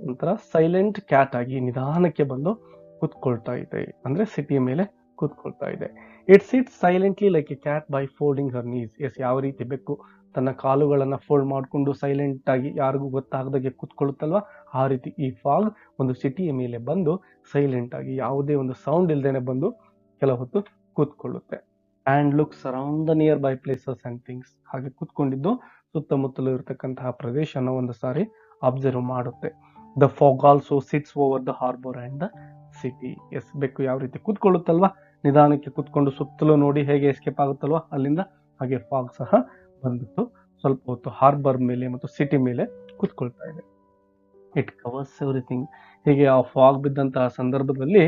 ಒಂಥರ silent cat ಆಗಿ ನಿಧಾನಕ್ಕೆ ಬಂದು ಕೂತ್ಕೊಳ್ತಾ ಇದೆ, ಅಂದ್ರೆ ಸಿಟಿಯ ಮೇಲೆ ಕೂತ್ಕೊಳ್ತಾ ಇದೆ. It sits silently like a cat by folding her knees. Yes, ಯಾವ ರೀತಿ ಬೆಕ್ಕು ತನ್ನ ಕಾಲುಗಳನ್ನ ಫೋಲ್ಡ್ ಮಾಡಿಕೊಂಡು ಸೈಲೆಂಟ್ ಆಗಿ ಯಾರಿಗೂ ಗೊತ್ತಾಗದಾಗೆ ಕೂತ್ಕೊಳ್ಳುತ್ತಲ್ವಾ, ಆ ರೀತಿ ಈ ಫಾಗ್ ಒಂದು ಸಿಟಿಯ ಮೇಲೆ ಬಂದು ಸೈಲೆಂಟ್ ಆಗಿ ಯಾವುದೇ ಒಂದು ಸೌಂಡ್ ಇಲ್ದೇನೆ ಬಂದು ಕೆಲ ಹೊತ್ತು ಕೂತ್ಕೊಳ್ಳುತ್ತೆ. And looks around the nearby places and things. ಹಾಗೆ ಕೂತ್ಕೊಂಡಿದ್ದು ಸುತ್ತಮುತ್ತಲು ಇರತಕ್ಕಂತಹ ಪ್ರದೇಶನ ಒಂದು ಸಾರಿ ಅಬ್ಸರ್ವ್ ಮಾಡುತ್ತೆ. The fog also sits over the harbour and the city. Yes, ಬೆಕ್ಕು ಯಾವ ರೀತಿ ಕೂತ್ಕೊಳ್ಳುತ್ತಲ್ವಾ, ನಿಧಾನಕ್ಕೆ ಕೂತ್ಕೊಂಡು ಸುತ್ತಲೂ ನೋಡಿ ಹೇಗೆ ಎಸ್ಕೇಪ್ ಆಗುತ್ತಲ್ವಾ ಅಲ್ಲಿಂದ, ಹಾಗೆ ಫಾಗ್ ಸಹ ಬಂದ್ಬಿಟ್ಟು ಸ್ವಲ್ಪ ಹೊತ್ತು ಹಾರ್ಬರ್ ಮೇಲೆ ಮತ್ತು ಸಿಟಿ ಮೇಲೆ ಕೂತ್ಕೊಳ್ತಾ ಇದೆ. It covers everything. ಹೀಗೆ ಆ ಫಾಗ್ ಬಿದ್ದಂತಹ ಸಂದರ್ಭದಲ್ಲಿ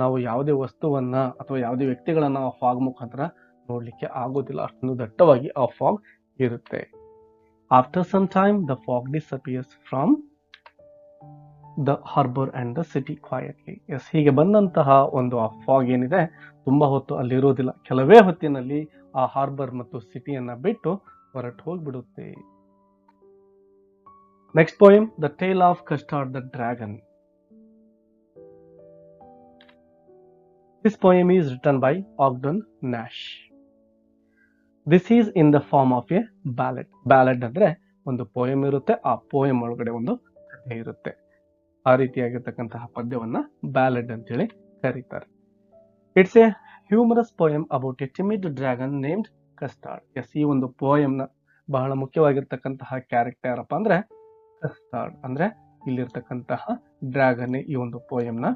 ನಾವು ಯಾವುದೇ ವಸ್ತುವನ್ನ ಅಥವಾ ಯಾವುದೇ ವ್ಯಕ್ತಿಗಳನ್ನ ಆ ಫಾಗ್ ಮುಖಾಂತರ ನೋಡ್ಲಿಕ್ಕೆ ಆಗೋದಿಲ್ಲ, ಅಷ್ಟೊಂದು ದಟ್ಟವಾಗಿ ಆ ಫಾಗ್ ಇರುತ್ತೆ. After some time the fog disappears from the harbour and the city quietly. Yes, ಹೀಗೆ ಬಂದಂತಹ ಒಂದು ಆ ಫಾಗ್ ಏನಿದೆ ತುಂಬಾ ಹೊತ್ತು ಅಲ್ಲಿರೋದಿಲ್ಲ, ಕೆಲವೇ ಹೊತ್ತಿನಲ್ಲಿ ಆ ಹಾರ್ಬರ್ ಮತ್ತು ಸಿಟಿಯನ್ನ ಬಿಟ್ಟು ಹೊರಟು ಹೋಗ್ಬಿಡುತ್ತೆ. Next poem, The Tale of Custard the Dragon. This poem is written by Ogden Nash. This is in the form of a ballad. Ballad ಅಂದ್ರೆ ಒಂದು ಪೋಯಮ್ ಇರುತ್ತೆ, ಆ ಪೋಯಮ್ ಒಳಗಡೆ ಒಂದು ಕಥೆ ಇರುತ್ತೆ. ಆ ರೀತಿಯಾಗಿರ್ತಕ್ಕಂತಹ ಪದ್ಯವನ್ನ ಬ್ಯಾಲೆಡ್ ಅಂತೇಳಿ ಕರೀತಾರೆ. It's a humorous poem about a timid dragon named Custard. Yes, ಈ ಒಂದು ಪೋಯಮ್ನ ಬಹಳ ಮುಖ್ಯವಾಗಿರ್ತಕ್ಕಂತಹ ಕ್ಯಾರೆಕ್ಟರ್ ಯಾರಪ್ಪ ಅಂದ್ರೆ ಕಸ್ಟಾರ್ಡ್. ಅಂದ್ರೆ ಇಲ್ಲಿರ್ತಕ್ಕಂತಹ ಡ್ರ್ಯಾಗನ್ ಈ ಒಂದು ಪೋಯಮ್ನ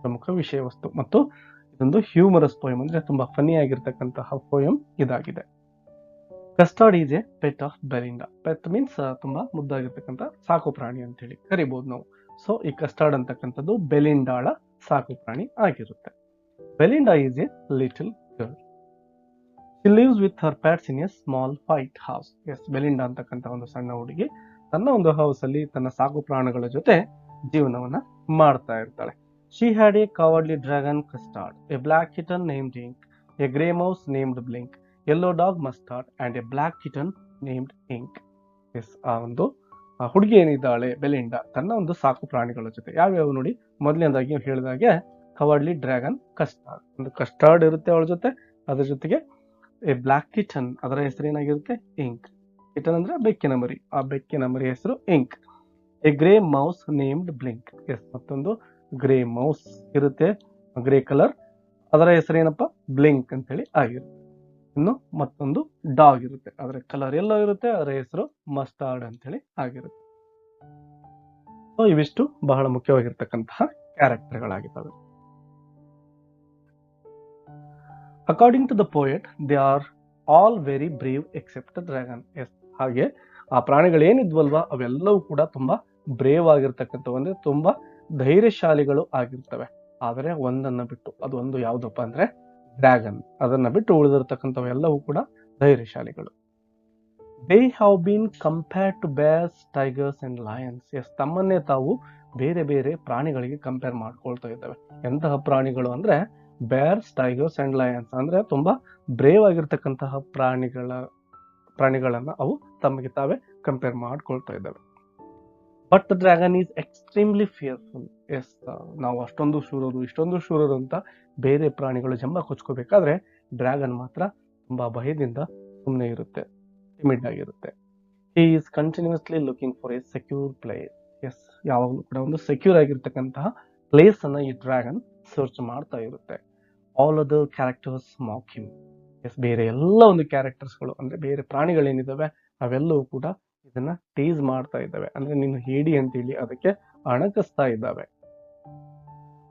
ಪ್ರಮುಖ ವಿಷಯ ವಸ್ತು. ಮತ್ತು ಇದೊಂದು ಹ್ಯೂಮರಸ್ ಪೋಯಮ್, ಅಂದ್ರೆ ತುಂಬಾ ಫನಿ ಆಗಿರ್ತಕ್ಕಂತಹ ಪೋಯಮ್ ಇದಾಗಿದೆ. Custard is a pet of Belinda. Pet means ತುಂಬಾ ಮುದ್ದಾಗಿರ್ತಕ್ಕಂಥ ಸಾಕು ಪ್ರಾಣಿ ಅಂತ ಹೇಳಿ ಕರಿಬಹುದು ನಾವು. ಸೊ ಈ ಕಸ್ಟಾರ್ಡ್ ಅಂತಕ್ಕಂಥದ್ದು ಬೆಲಿಂಡಾಳ ಸಾಕು ಪ್ರಾಣಿ ಆಗಿರುತ್ತೆ. Belinda is a little girl. She lives with her pets in a small white house. Yes, Belinda ಅಂತಕ್ಕಂಥ ಒಂದು ಸಣ್ಣ ಹುಡುಗಿ ತನ್ನ ಒಂದು ಹೌಸ್ ಅಲ್ಲಿ ತನ್ನ ಸಾಕು ಪ್ರಾಣಿಗಳ ಜೊತೆ ಜೀವನವನ್ನ ಮಾಡ್ತಾ ಇರ್ತಾಳೆ. She had a cowardly dragon Custard, a black kitten named Ink, a grey mouse named Blink, yellow dog Mustard, and a black kitten named Ink. Yes, ಆ ಒಂದು ಹುಡುಗಿ ಏನಿದ್ದಾಳೆ ಬೆಲಿಂಡಾ ತನ್ನ ಒಂದು ಸಾಕು ಪ್ರಾಣಿಗಳ ಜೊತೆ ಯಾವ್ಯಾವ ನೋಡಿ. ಮೊದಲನೇದಾಗಿ ಹೇಳಿದಾಗೆ ಕವರ್ಡ್ಲಿ ಡ್ರ್ಯಾಗನ್ ಕಸ್ಟಾರ್ಡ್, ಒಂದು ಕಸ್ಟಾರ್ಡ್ ಇರುತ್ತೆ ಅವಳ ಜೊತೆ. ಅದ್ರ ಜೊತೆಗೆ ಎ ಬ್ಲಾಕ್ ಕಿಟನ್, ಅದರ ಹೆಸರು ಏನಾಗಿರುತ್ತೆ ಇಂಕ್. ಕಿಟನ್ ಅಂದ್ರೆ ಬೆಕ್ಕಿನ ಮರಿ, ಆ ಬೆಕ್ಕಿನ ಮರಿ ಹೆಸರು Ink. A grey mouse named Blink. Yes, ಮತ್ತೊಂದು ಗ್ರೇ ಮೌಸ್ ಇರುತ್ತೆ, ಗ್ರೇ ಕಲರ್, ಅದರ ಹೆಸರು ಏನಪ್ಪಾ ಬ್ಲಿಂಕ್ ಅಂತ ಹೇಳಿ ಆಗಿರುತ್ತೆ. ಇನ್ನು ಮತ್ತೊಂದು ಡಾಗ್ ಇರುತ್ತೆ, ಅದರ ಕಲರ್ ಎಲ್ಲೋ ಇರುತ್ತೆ, ಅದರ ಹೆಸರು ಮಸ್ಟಾರ್ಡ್ ಅಂತ ಹೇಳಿ ಆಗಿರುತ್ತೆ. ಸೊ ಇವಿಷ್ಟು ಬಹಳ ಮುಖ್ಯವಾಗಿರ್ತಕ್ಕಂತಹ ಕ್ಯಾರೆಕ್ಟರ್ಗಳಾಗಿದ್ದಾವೆ. According to the poet they are all very brave except the dragon. Yes, ಹಾಗೆ ಆ ಪ್ರಾಣಿಗಳೇನಿದ್ವಲ್ವಾ ಅವೆಲ್ಲವೂ ಕೂಡ ತುಂಬಾ ಬ್ರೇವ್ ಆಗಿರ್ತಕ್ಕಂಥವು, ಅಂದ್ರೆ ತುಂಬಾ ಧೈರ್ಯಶಾಲಿಗಳು ಆಗಿರ್ತವೆ. ಆದರೆ ಒಂದನ್ನ ಬಿಟ್ಟು, ಅದು ಒಂದು ಯಾವುದಪ್ಪ ಅಂದ್ರೆ ಡ್ರ್ಯಾಗನ್. ಅದನ್ನ ಬಿಟ್ಟು ಉಳಿದಿರ್ತಕ್ಕಂಥವು ಎಲ್ಲವೂ ಕೂಡ ಧೈರ್ಯಶಾಲಿಗಳು. They have been compared to bears, tigers and lions. Yes, ತಮ್ಮನ್ನೇ ತಾವು ಬೇರೆ ಬೇರೆ ಪ್ರಾಣಿಗಳಿಗೆ ಕಂಪೇರ್ ಮಾಡ್ಕೊಳ್ತಾ ಇದ್ದಾವೆ. ಎಂತಹ ಪ್ರಾಣಿಗಳು ಅಂದ್ರೆ ಬೇರ್ಸ್, ಟೈಗರ್ಸ್ ಅಂಡ್ ಲಯನ್ಸ್, ಅಂದ್ರೆ ತುಂಬಾ ಬ್ರೇವ್ ಆಗಿರ್ತಕ್ಕಂತಹ ಪ್ರಾಣಿಗಳನ್ನ ಅವು ತಮಗೆ ತಾವೇ ಕಂಪೇರ್ ಮಾಡ್ಕೊಳ್ತಾ ಇದ್ದಾವೆ. But the dragon is extremely fearful. Yes, ನಾವು ಅಷ್ಟೊಂದು ಶೂರರು, ಇಷ್ಟೊಂದು ಶೂರರು ಅಂತ ಬೇರೆ ಪ್ರಾಣಿಗಳು ಜಂಬ ಕೊಚ್ಕೋಬೇಕಾದ್ರೆ ಡ್ರ್ಯಾಗನ್ ಮಾತ್ರ ತುಂಬಾ ಭಯದಿಂದ ಸುಮ್ಮನೆ ಇರುತ್ತೆ, ಟಿಮಿಡ್ ಆಗಿರುತ್ತೆ. He is continuously looking for a secure place. Yes, ಯಾವಾಗಲೂ ಕೂಡ ಒಂದು ಸೆಕ್ಯೂರ್ ಆಗಿರ್ತಕ್ಕಂತಹ ಪ್ಲೇಸ್ ಅನ್ನ ಈ ಡ್ರ್ಯಾಗನ್ ಸರ್ಚ್ ಮಾಡ್ತಾ ಇರುತ್ತೆ. All other characters mock him. Yes, ಬೇರೆ ಎಲ್ಲ ಒಂದು ಕ್ಯಾರೆಕ್ಟರ್ಸ್ಗಳು ಅಂದ್ರೆ ಬೇರೆ ಪ್ರಾಣಿಗಳೇನಿದಾವೆ ಅವೆಲ್ಲವೂ ಕೂಡ ಇದನ್ನ ಟೀಸ್ ಮಾಡ್ತಾ ಇದ್ದಾವೆ, ಅಂದ್ರೆ ನೀನು ಹೇಳಿ ಅಂತೇಳಿ ಅದಕ್ಕೆ ಅಣಕಿಸ್ತಾ ಇದ್ದಾವೆ.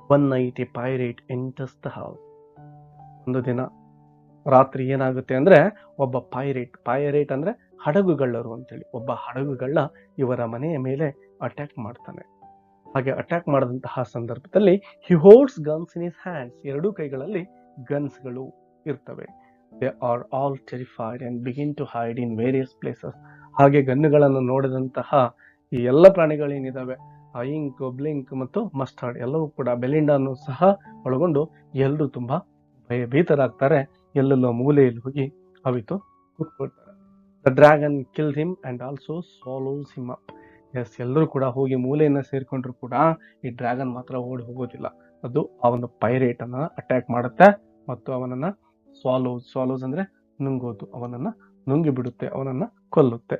One night A pirate enters the house. ಒಂದು ದಿನ ರಾತ್ರಿ ಏನಾಗುತ್ತೆ ಅಂದ್ರೆ ಒಬ್ಬ ಪೈರೇಟ್ ಅಂದ್ರೆ ಹಡಗುಗಳ್ಳರು ಅಂತೇಳಿ, ಒಬ್ಬ ಹಡಗುಗಳ್ಳ ಇವರ ಮನೆಯ ಮೇಲೆ ಅಟ್ಯಾಕ್ ಮಾಡ್ತಾನೆ. ಹಾಗೆ ಅಟ್ಯಾಕ್ ಮಾಡಿದಂತಹ ಸಂದರ್ಭದಲ್ಲಿ he holds guns in his hands. ಎರಡೂ ಕೈಗಳಲ್ಲಿ ಗನ್ಸ್ಗಳು ಇರ್ತವೆ. They are all terrified and begin to hide in various places. ಹಾಗೆ ಗನ್ನುಗಳನ್ನು ನೋಡಿದಂತಹ ಈ ಎಲ್ಲ ಪ್ರಾಣಿಗಳೇನಿದಾವೆ, ಇಂಕ್, ಬ್ಲಿಂಕ್ ಮತ್ತು ಮಸ್ಟರ್ಡ್ ಎಲ್ಲವೂ ಕೂಡ ಬೆಲಿಂಡಾನು ಸಹ ಒಳಗೊಂಡು ಎಲ್ಲರೂ ತುಂಬಾ ಭಯಭೀತರಾಗ್ತಾರೆ. ಎಲ್ಲೆಲ್ಲೋ ಮೂಲೆಯಲ್ಲಿ ಹೋಗಿ ಅವಿತು ಕೂತ್ಕೊಳ್ತಾರೆ. The dragon kills him and also swallows him up. Yes, ಎಲ್ಲರೂ ಕೂಡ ಹೋಗಿ ಮೂಲೆಯನ್ನ ಸೇರ್ಕೊಂಡ್ರು ಕೂಡ ಈ ಡ್ರ್ಯಾಗನ್ ಮಾತ್ರ ಓಡಿ ಹೋಗೋದಿಲ್ಲ. ಅದು ಆ ಒಂದು ಪೈರೇಟ್ ಅನ್ನ ಅಟ್ಯಾಕ್ ಮಾಡುತ್ತೆ ಮತ್ತು ಅವನನ್ನ ಸ್ವಾಲೋಸ್ ಅಂದ್ರೆ ನುಂಗೋದು, ಅವನನ್ನ ನುಂಗಿ ಬಿಡುತ್ತೆ, ಅವನನ್ನ ಕೊಲ್ಲುತ್ತೆ.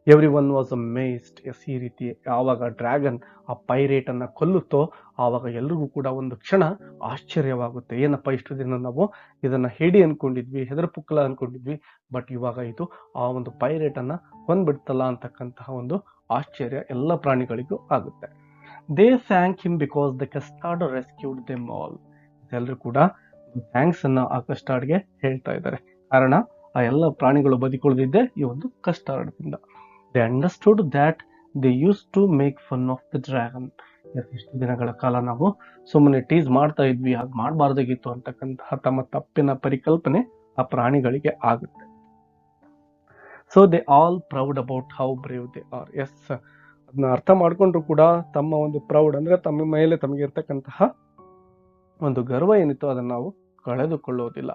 Every one was amazed. Yes, ಈ ರೀತಿ ಯಾವಾಗ ಡ್ರ್ಯಾಗನ್ ಆ ಪೈರೇಟ್ ಅನ್ನ ಕೊಲ್ಲುತ್ತೋ ಆವಾಗ ಎಲ್ರಿಗೂ ಕೂಡ ಒಂದು ಕ್ಷಣ ಆಶ್ಚರ್ಯವಾಗುತ್ತೆ. ಏನಪ್ಪ, ಇಷ್ಟು ದಿನ ನಾವು ಇದನ್ನ ಹೇಡಿ ಅನ್ಕೊಂಡಿದ್ವಿ, ಹೆದರ್ಪುಕ್ಕಲ ಅನ್ಕೊಂಡಿದ್ವಿ, ಬಟ್ ಇವಾಗ ಇದು ಆ ಒಂದು ಪೈರೇಟ್ ಅನ್ನ ಕೊಂದ್ಬಿಡ್ತಲ್ಲ ಅಂತಕ್ಕಂತಹ ಒಂದು ಆಶ್ಚರ್ಯ ಎಲ್ಲ ಪ್ರಾಣಿಗಳಿಗೂ ಆಗುತ್ತೆ. They thank him because the Custard rescued them all. ಎಲ್ಲರೂ ಕೂಡ ಥ್ಯಾಂಕ್ಸ್ ಅನ್ನ ಆ ಕಸ್ಟಾರ್ಡ್ಗೆ ಹೇಳ್ತಾ ಇದ್ದಾರೆ, ಕಾರಣ ಆ ಎಲ್ಲ ಪ್ರಾಣಿಗಳು ಬದುಕುಳಿದಿದ್ದೆ ಈ ಒಂದು ಕಸ್ಟಾರ್ಡ್ದಿಂದ. They understood that they used to make fun of the dragon. ಇಷ್ಟು ದಿನಗಳ ಕಾಲ ನಾವು ಸುಮ್ಮನೆ ಟೀಸ್ ಮಾಡ್ತಾ ಇದ್ವಿ, ಹಾಗೆ ಮಾಡಬಾರ್ದಾಗಿತ್ತು ಅಂತಕ್ಕಂತಹ ತಮ್ಮ ತಪ್ಪಿನ ಪರಿಕಲ್ಪನೆ ಆ ಪ್ರಾಣಿಗಳಿಗೆ ಆಗುತ್ತೆ. So they all proud about how brave they are. Yes, ಅದನ್ನ ಅರ್ಥ ಮಾಡ್ಕೊಂಡ್ರು ಕೂಡ ತಮ್ಮ ಒಂದು ಪ್ರೌಡ್ ಅಂದ್ರೆ ತಮ್ಮ ಮೇಲೆ ತಮಗೆ ಇರ್ತಕ್ಕಂತಹ ಒಂದು ಗರ್ವ ಏನಿತ್ತು ಅದನ್ನ ನಾವು ಕಳೆದುಕೊಳ್ಳೋದಿಲ್ಲ.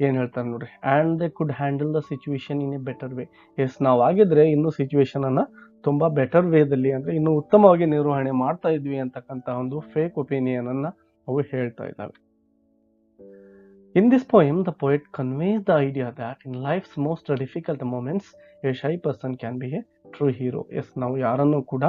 ಏನ್ ಹೇಳ್ತಾರೆ ನೋಡ್ರಿ, and they could handle the situation in a better way. Yes, ನಾವು ಆಗಿದ್ರೆ ಇನ್ನು ಸಿಚುವೇಶನ್ ಅನ್ನ ತುಂಬಾ ಬೆಟರ್ ವೇದಲ್ಲಿ ಅಂದ್ರೆ ಇನ್ನು ಉತ್ತಮವಾಗಿ ನಿರ್ವಹಣೆ ಮಾಡ್ತಾ ಇದ್ವಿ ಅಂತಕ್ಕಂತ ಒಂದು ಫೇಕ್ ಒಪಿನಿಯನ್ ಅನ್ನ ಅವು ಹೇಳ್ತಾ ಇದ್ದಾವೆ. In this poem, the poet conveys the idea that in life's most difficult moments, a shy person can be a true hero. Yes, ನಾವು ಯಾರನ್ನು ಕೂಡ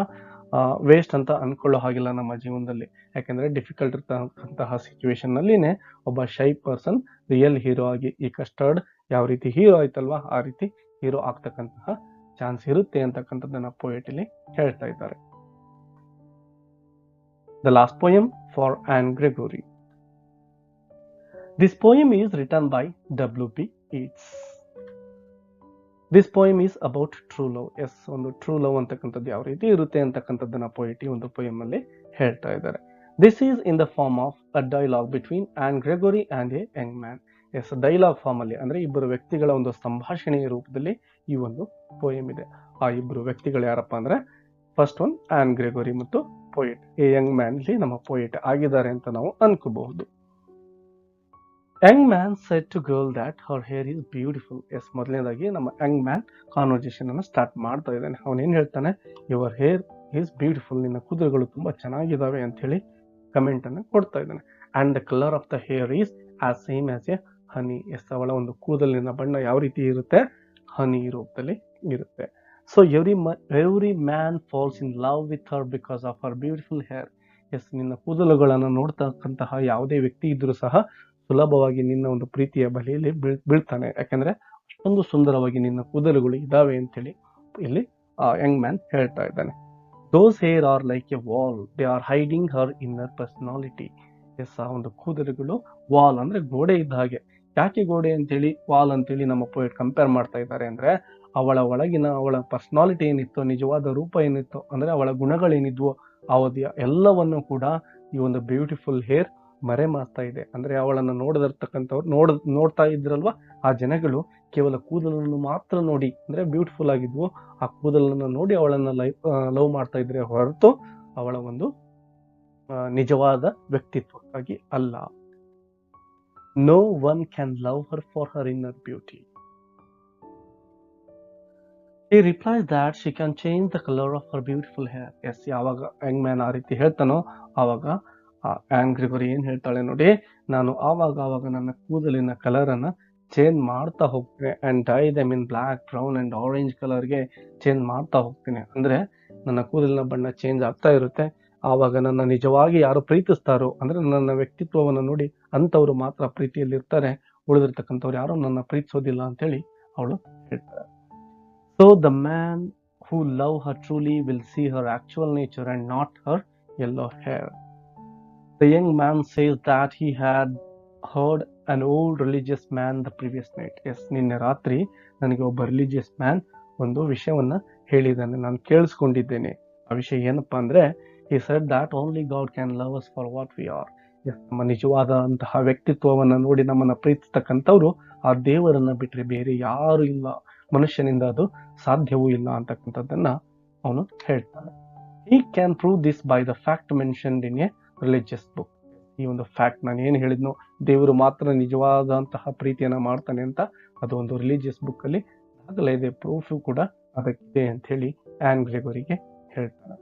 ವೇಸ್ಟ್ ಅಂತ ಅನ್ಕೊಳ್ಳೋ ಹಾಗಿಲ್ಲ ನಮ್ಮ ಜೀವನದಲ್ಲಿ. ಯಾಕಂದ್ರೆ ಡಿಫಿಕಲ್ಟ್ ಇರ್ತಕ್ಕಂತಹ ಸಿಚುವೇಶನ್ ನಲ್ಲಿನೇ ಒಬ್ಬ ಶೈ ಪರ್ಸನ್ ರಿಯಲ್ ಹೀರೋ ಆಗಿ, ಈ ಕಸ್ಟರ್ಡ್ ಯಾವ ರೀತಿ ಹೀರೋ ಆಯ್ತಲ್ವಾ ಆ ರೀತಿ ಹೀರೋ ಆಗ್ತಕ್ಕಂತಹ ಚಾನ್ಸ್ ಇರುತ್ತೆ ಅಂತಕ್ಕಂಥದ್ದನ್ನ ಪೋಯೆಟ್ ಇಲ್ಲಿ ಹೇಳ್ತಾ ಇದ್ದಾರೆ. The last poem for Anne Gregory. This poem is written by W.B. Yeats. This poem is about true love. Yes, ಒಂದು ಟ್ರೂ ಲವ್ ಅಂತಕ್ಕಂಥದ್ದು ಯಾವ ರೀತಿ ಇರುತ್ತೆ ಅಂತಕ್ಕಂಥದ್ದನ್ನ ಪೋಯೆಟ್ ಒಂದು ಪೋಯಮ್ ಅಲ್ಲಿ ಹೇಳ್ತಾ ಇದ್ದಾರೆ. This is in the form of a dialogue between Anne Gregory and a young man. Yes, dialogue form ಅಲ್ಲಿ ಅಂದ್ರೆ ಇಬ್ಬರು ವ್ಯಕ್ತಿಗಳ ಒಂದು ಸಂಭಾಷಣೆಯ ರೂಪದಲ್ಲಿ ಈ ಒಂದು ಪೋಯಮ್ ಇದೆ. ಆ ಇಬ್ಬರು ವ್ಯಕ್ತಿಗಳು ಯಾರಪ್ಪ ಅಂದ್ರೆ ಫಸ್ಟ್ ಒನ್ ಆನ್ ಗ್ರೆಗೋರಿ ಮತ್ತು ಪೋಯೆಟ್. ಎ ಯಂಗ್ ಮ್ಯಾನ್ ಇಲ್ಲಿ ನಮ್ಮ ಪೋಯೆಟ್ ಆಗಿದ್ದಾರೆ ಅಂತ ನಾವು ಅನ್ಕೋಬಹುದು. Young man said to girl that her hair is beautiful. Yes, ಮೊದಲನೇದಾಗಿ ನಮ್ಮ ಯಂಗ್ ಮ್ಯಾನ್ ಕಾನ್ವರ್ಸೇಷನ್ ಅನ್ನು ಸ್ಟಾರ್ಟ್ ಮಾಡ್ತಾ ಇದ್ದಾನೆ. ಅವನೇನ್ ಹೇಳ್ತಾನೆ, ಯುವರ್ ಹೇರ್ ಈಸ್ ಬ್ಯೂಟಿಫುಲ್, ನಿನ್ನ ಕೂದಲುಗಳು ತುಂಬಾ ಚೆನ್ನಾಗಿದ್ದಾವೆ ಅಂತ ಹೇಳಿ ಕಮೆಂಟ್ ಅನ್ನು ಕೊಡ್ತಾ ಇದ್ದಾನೆ. And the colour of the hair is as same as a honey. Yes, ಅವಳ ಒಂದು ಕೂದಲಿನ ಬಣ್ಣ ಯಾವ ರೀತಿ ಇರುತ್ತೆ, ಹನಿ ರೂಪದಲ್ಲಿ ಇರುತ್ತೆ. So every man falls in love with her because of her beautiful hair. Yes, ನಿನ್ನ ಕೂದಲುಗಳನ್ನು ನೋಡ್ತಕ್ಕಂತಹ ಯಾವುದೇ ವ್ಯಕ್ತಿ ಇದ್ರೂ ಸಹ ಸುಲಭವಾಗಿ ನಿನ್ನ ಒಂದು ಪ್ರೀತಿಯ ಬಲೆಯಲ್ಲಿ ಬೀಳ್ತಾನೆ, ಯಾಕಂದ್ರೆ ಅಷ್ಟೊಂದು ಸುಂದರವಾಗಿ ನಿನ್ನ ಕೂದಲುಗಳು ಇದಾವೆ ಅಂತೇಳಿ ಇಲ್ಲಿ ಯಂಗ್ ಮ್ಯಾನ್ ಹೇಳ್ತಾ ಇದ್ದಾನೆ. Those hair are like a wall. They are hiding her inner personality. Yes, ಆ ಒಂದು ಕೂದಲುಗಳು ವಾಲ್ ಅಂದ್ರೆ ಗೋಡೆ ಇದ್ದ ಹಾಗೆ. ಯಾಕೆ ಗೋಡೆ ಅಂತೇಳಿ ವಾಲ್ ಅಂತೇಳಿ ನಮ್ಮ ಪೋಯಟ್ ಕಂಪೇರ್ ಮಾಡ್ತಾ ಇದ್ದಾರೆ ಅಂದ್ರೆ, ಅವಳ ಒಳಗಿನ ಅವಳ ಪರ್ಸನಾಲಿಟಿ ಏನಿತ್ತು, ನಿಜವಾದ ರೂಪ ಏನಿತ್ತು, ಅಂದ್ರೆ ಅವಳ ಗುಣಗಳೇನಿದ್ವು, ಅವಧಿಯ ಎಲ್ಲವನ್ನು ಕೂಡ ಈ ಒಂದು ಬ್ಯೂಟಿಫುಲ್ ಹೇರ್ ಮರೆ ಮಾಸ್ತಾ ಇದೆ. ಅಂದ್ರೆ ಅವಳನ್ನು ನೋಡದಿರ್ತಕ್ಕಂಥವ್ರು ನೋಡ್ತಾ ಇದ್ರಲ್ವಾ ಆ ಜನಗಳು ಕೇವಲ ಕೂದಲನ್ನು ಮಾತ್ರ ನೋಡಿ, ಅಂದ್ರೆ ಬ್ಯೂಟಿಫುಲ್ ಆಗಿದ್ವು, ಆ ಕೂದಲನ್ನು ನೋಡಿ ಅವಳನ್ನ ಲವ್ ಮಾಡ್ತಾ ಇದ್ರೆ ಹೊರತು ಅವಳ ಒಂದು ನಿಜವಾದ ವ್ಯಕ್ತಿತ್ವಕ್ಕಾಗಿ ಅಲ್ಲ. No one can love her for her inner beauty. He replies that she can change the color of her beautiful hair. Yes, ಯಾವಾಗ ಯಂಗ್ ಮ್ಯಾನ್ ಆ ರೀತಿ ಹೇಳ್ತಾನೋ ಆವಾಗ ಆನ್ ಗ್ರಿಗೋರಿ ಏನ್ ಹೇಳ್ತಾಳೆ ನೋಡಿ, ನಾನು ಆವಾಗ ನನ್ನ ಕೂದಲಿನ ಕಲರ್ ಅನ್ನ ಚೇಂಜ್ ಮಾಡ್ತಾ ಹೋಗ್ತೇನೆ, and dye them in black, brown and orange ಕಲರ್ಗೆ ಚೇಂಜ್ ಮಾಡ್ತಾ ಹೋಗ್ತೀನಿ. ಅಂದ್ರೆ ನನ್ನ ಕೂದಲಿನ ಬಣ್ಣ ಚೇಂಜ್ ಆಗ್ತಾ ಇರುತ್ತೆ. ಆವಾಗ ನನ್ನ ನಿಜವಾಗಿ ಯಾರು ಪ್ರೀತಿಸ್ತಾರೋ, ಅಂದ್ರೆ ನನ್ನ ವ್ಯಕ್ತಿತ್ವವನ್ನು ನೋಡಿ ಅಂತವ್ರು ಮಾತ್ರ ಪ್ರೀತಿಯಲ್ಲಿ ಇರ್ತಾರೆ, ಉಳಿದಿರ್ತಕ್ಕಂಥವ್ರು ಯಾರು ನನ್ನ ಪ್ರೀತಿಸೋದಿಲ್ಲ ಅಂತೇಳಿ ಅವಳು ಹೇಳ್ತಾರೆ. So the man who love her truly will see her actual nature and not her yellow hair. The young man says that he had heard an old religious man the previous night. Yes, ನಿನ್ನೆ ರಾತ್ರಿ ನನಗೆ ಒಬ್ಬ religious man ಒಂದು ವಿಷಯವನ್ನ ಹೇಳಿದ್ದಾನೆ, ನಾನು ಕೇಳಿಸ್ಕೊಂಡಿದ್ದೇನೆ. ಆ ವಿಷಯ ಏನಪ್ಪಾ ಅಂದ್ರೆ, he said that only God can love us for what we are. Yes, ನಮ್ಮ ನಿಜವಾದಂತಹ ವ್ಯಕ್ತಿತ್ವವನ್ನ ನೋಡಿ ನಮ್ಮನ್ನ ಪ್ರೀತಿಸ್ತಕ್ಕಂಥವ್ರು ಆ ದೇವರನ್ನ ಬಿಟ್ರೆ ಬೇರೆ ಯಾರು ಇಲ್ಲ, ಮನುಷ್ಯನಿಂದ ಅದು ಸಾಧ್ಯವೂ ಇಲ್ಲ ಅಂತಕ್ಕಂಥದ್ದನ್ನ ಅವನು ಹೇಳ್ತಾನೆ. He can prove this by the fact mentioned in a religious book. ಈ ಒಂದು ಫ್ಯಾಕ್ಟ್ ನಾನು ಏನು ಹೇಳಿದ್ನೋ, ದೇವರು ಮಾತ್ರ ನಿಜವಾದಂತಹ ಪ್ರೀತಿಯನ್ನ ಮಾಡ್ತಾನೆ ಅಂತ, ಅದು ಒಂದು ರಿಲಿಜಿಯಸ್ ಬುಕ್ ಅಲ್ಲಿ ದಾಖಲೆ ಇದೆ, ಪ್ರೂಫ್ ಕೂಡ ಅದಕ್ಕಿದೆ ಅಂತ ಹೇಳಿ ಆನ್ ಗ್ರೆಗೋರಿಗೆ ಹೇಳ್ತಾನೆ.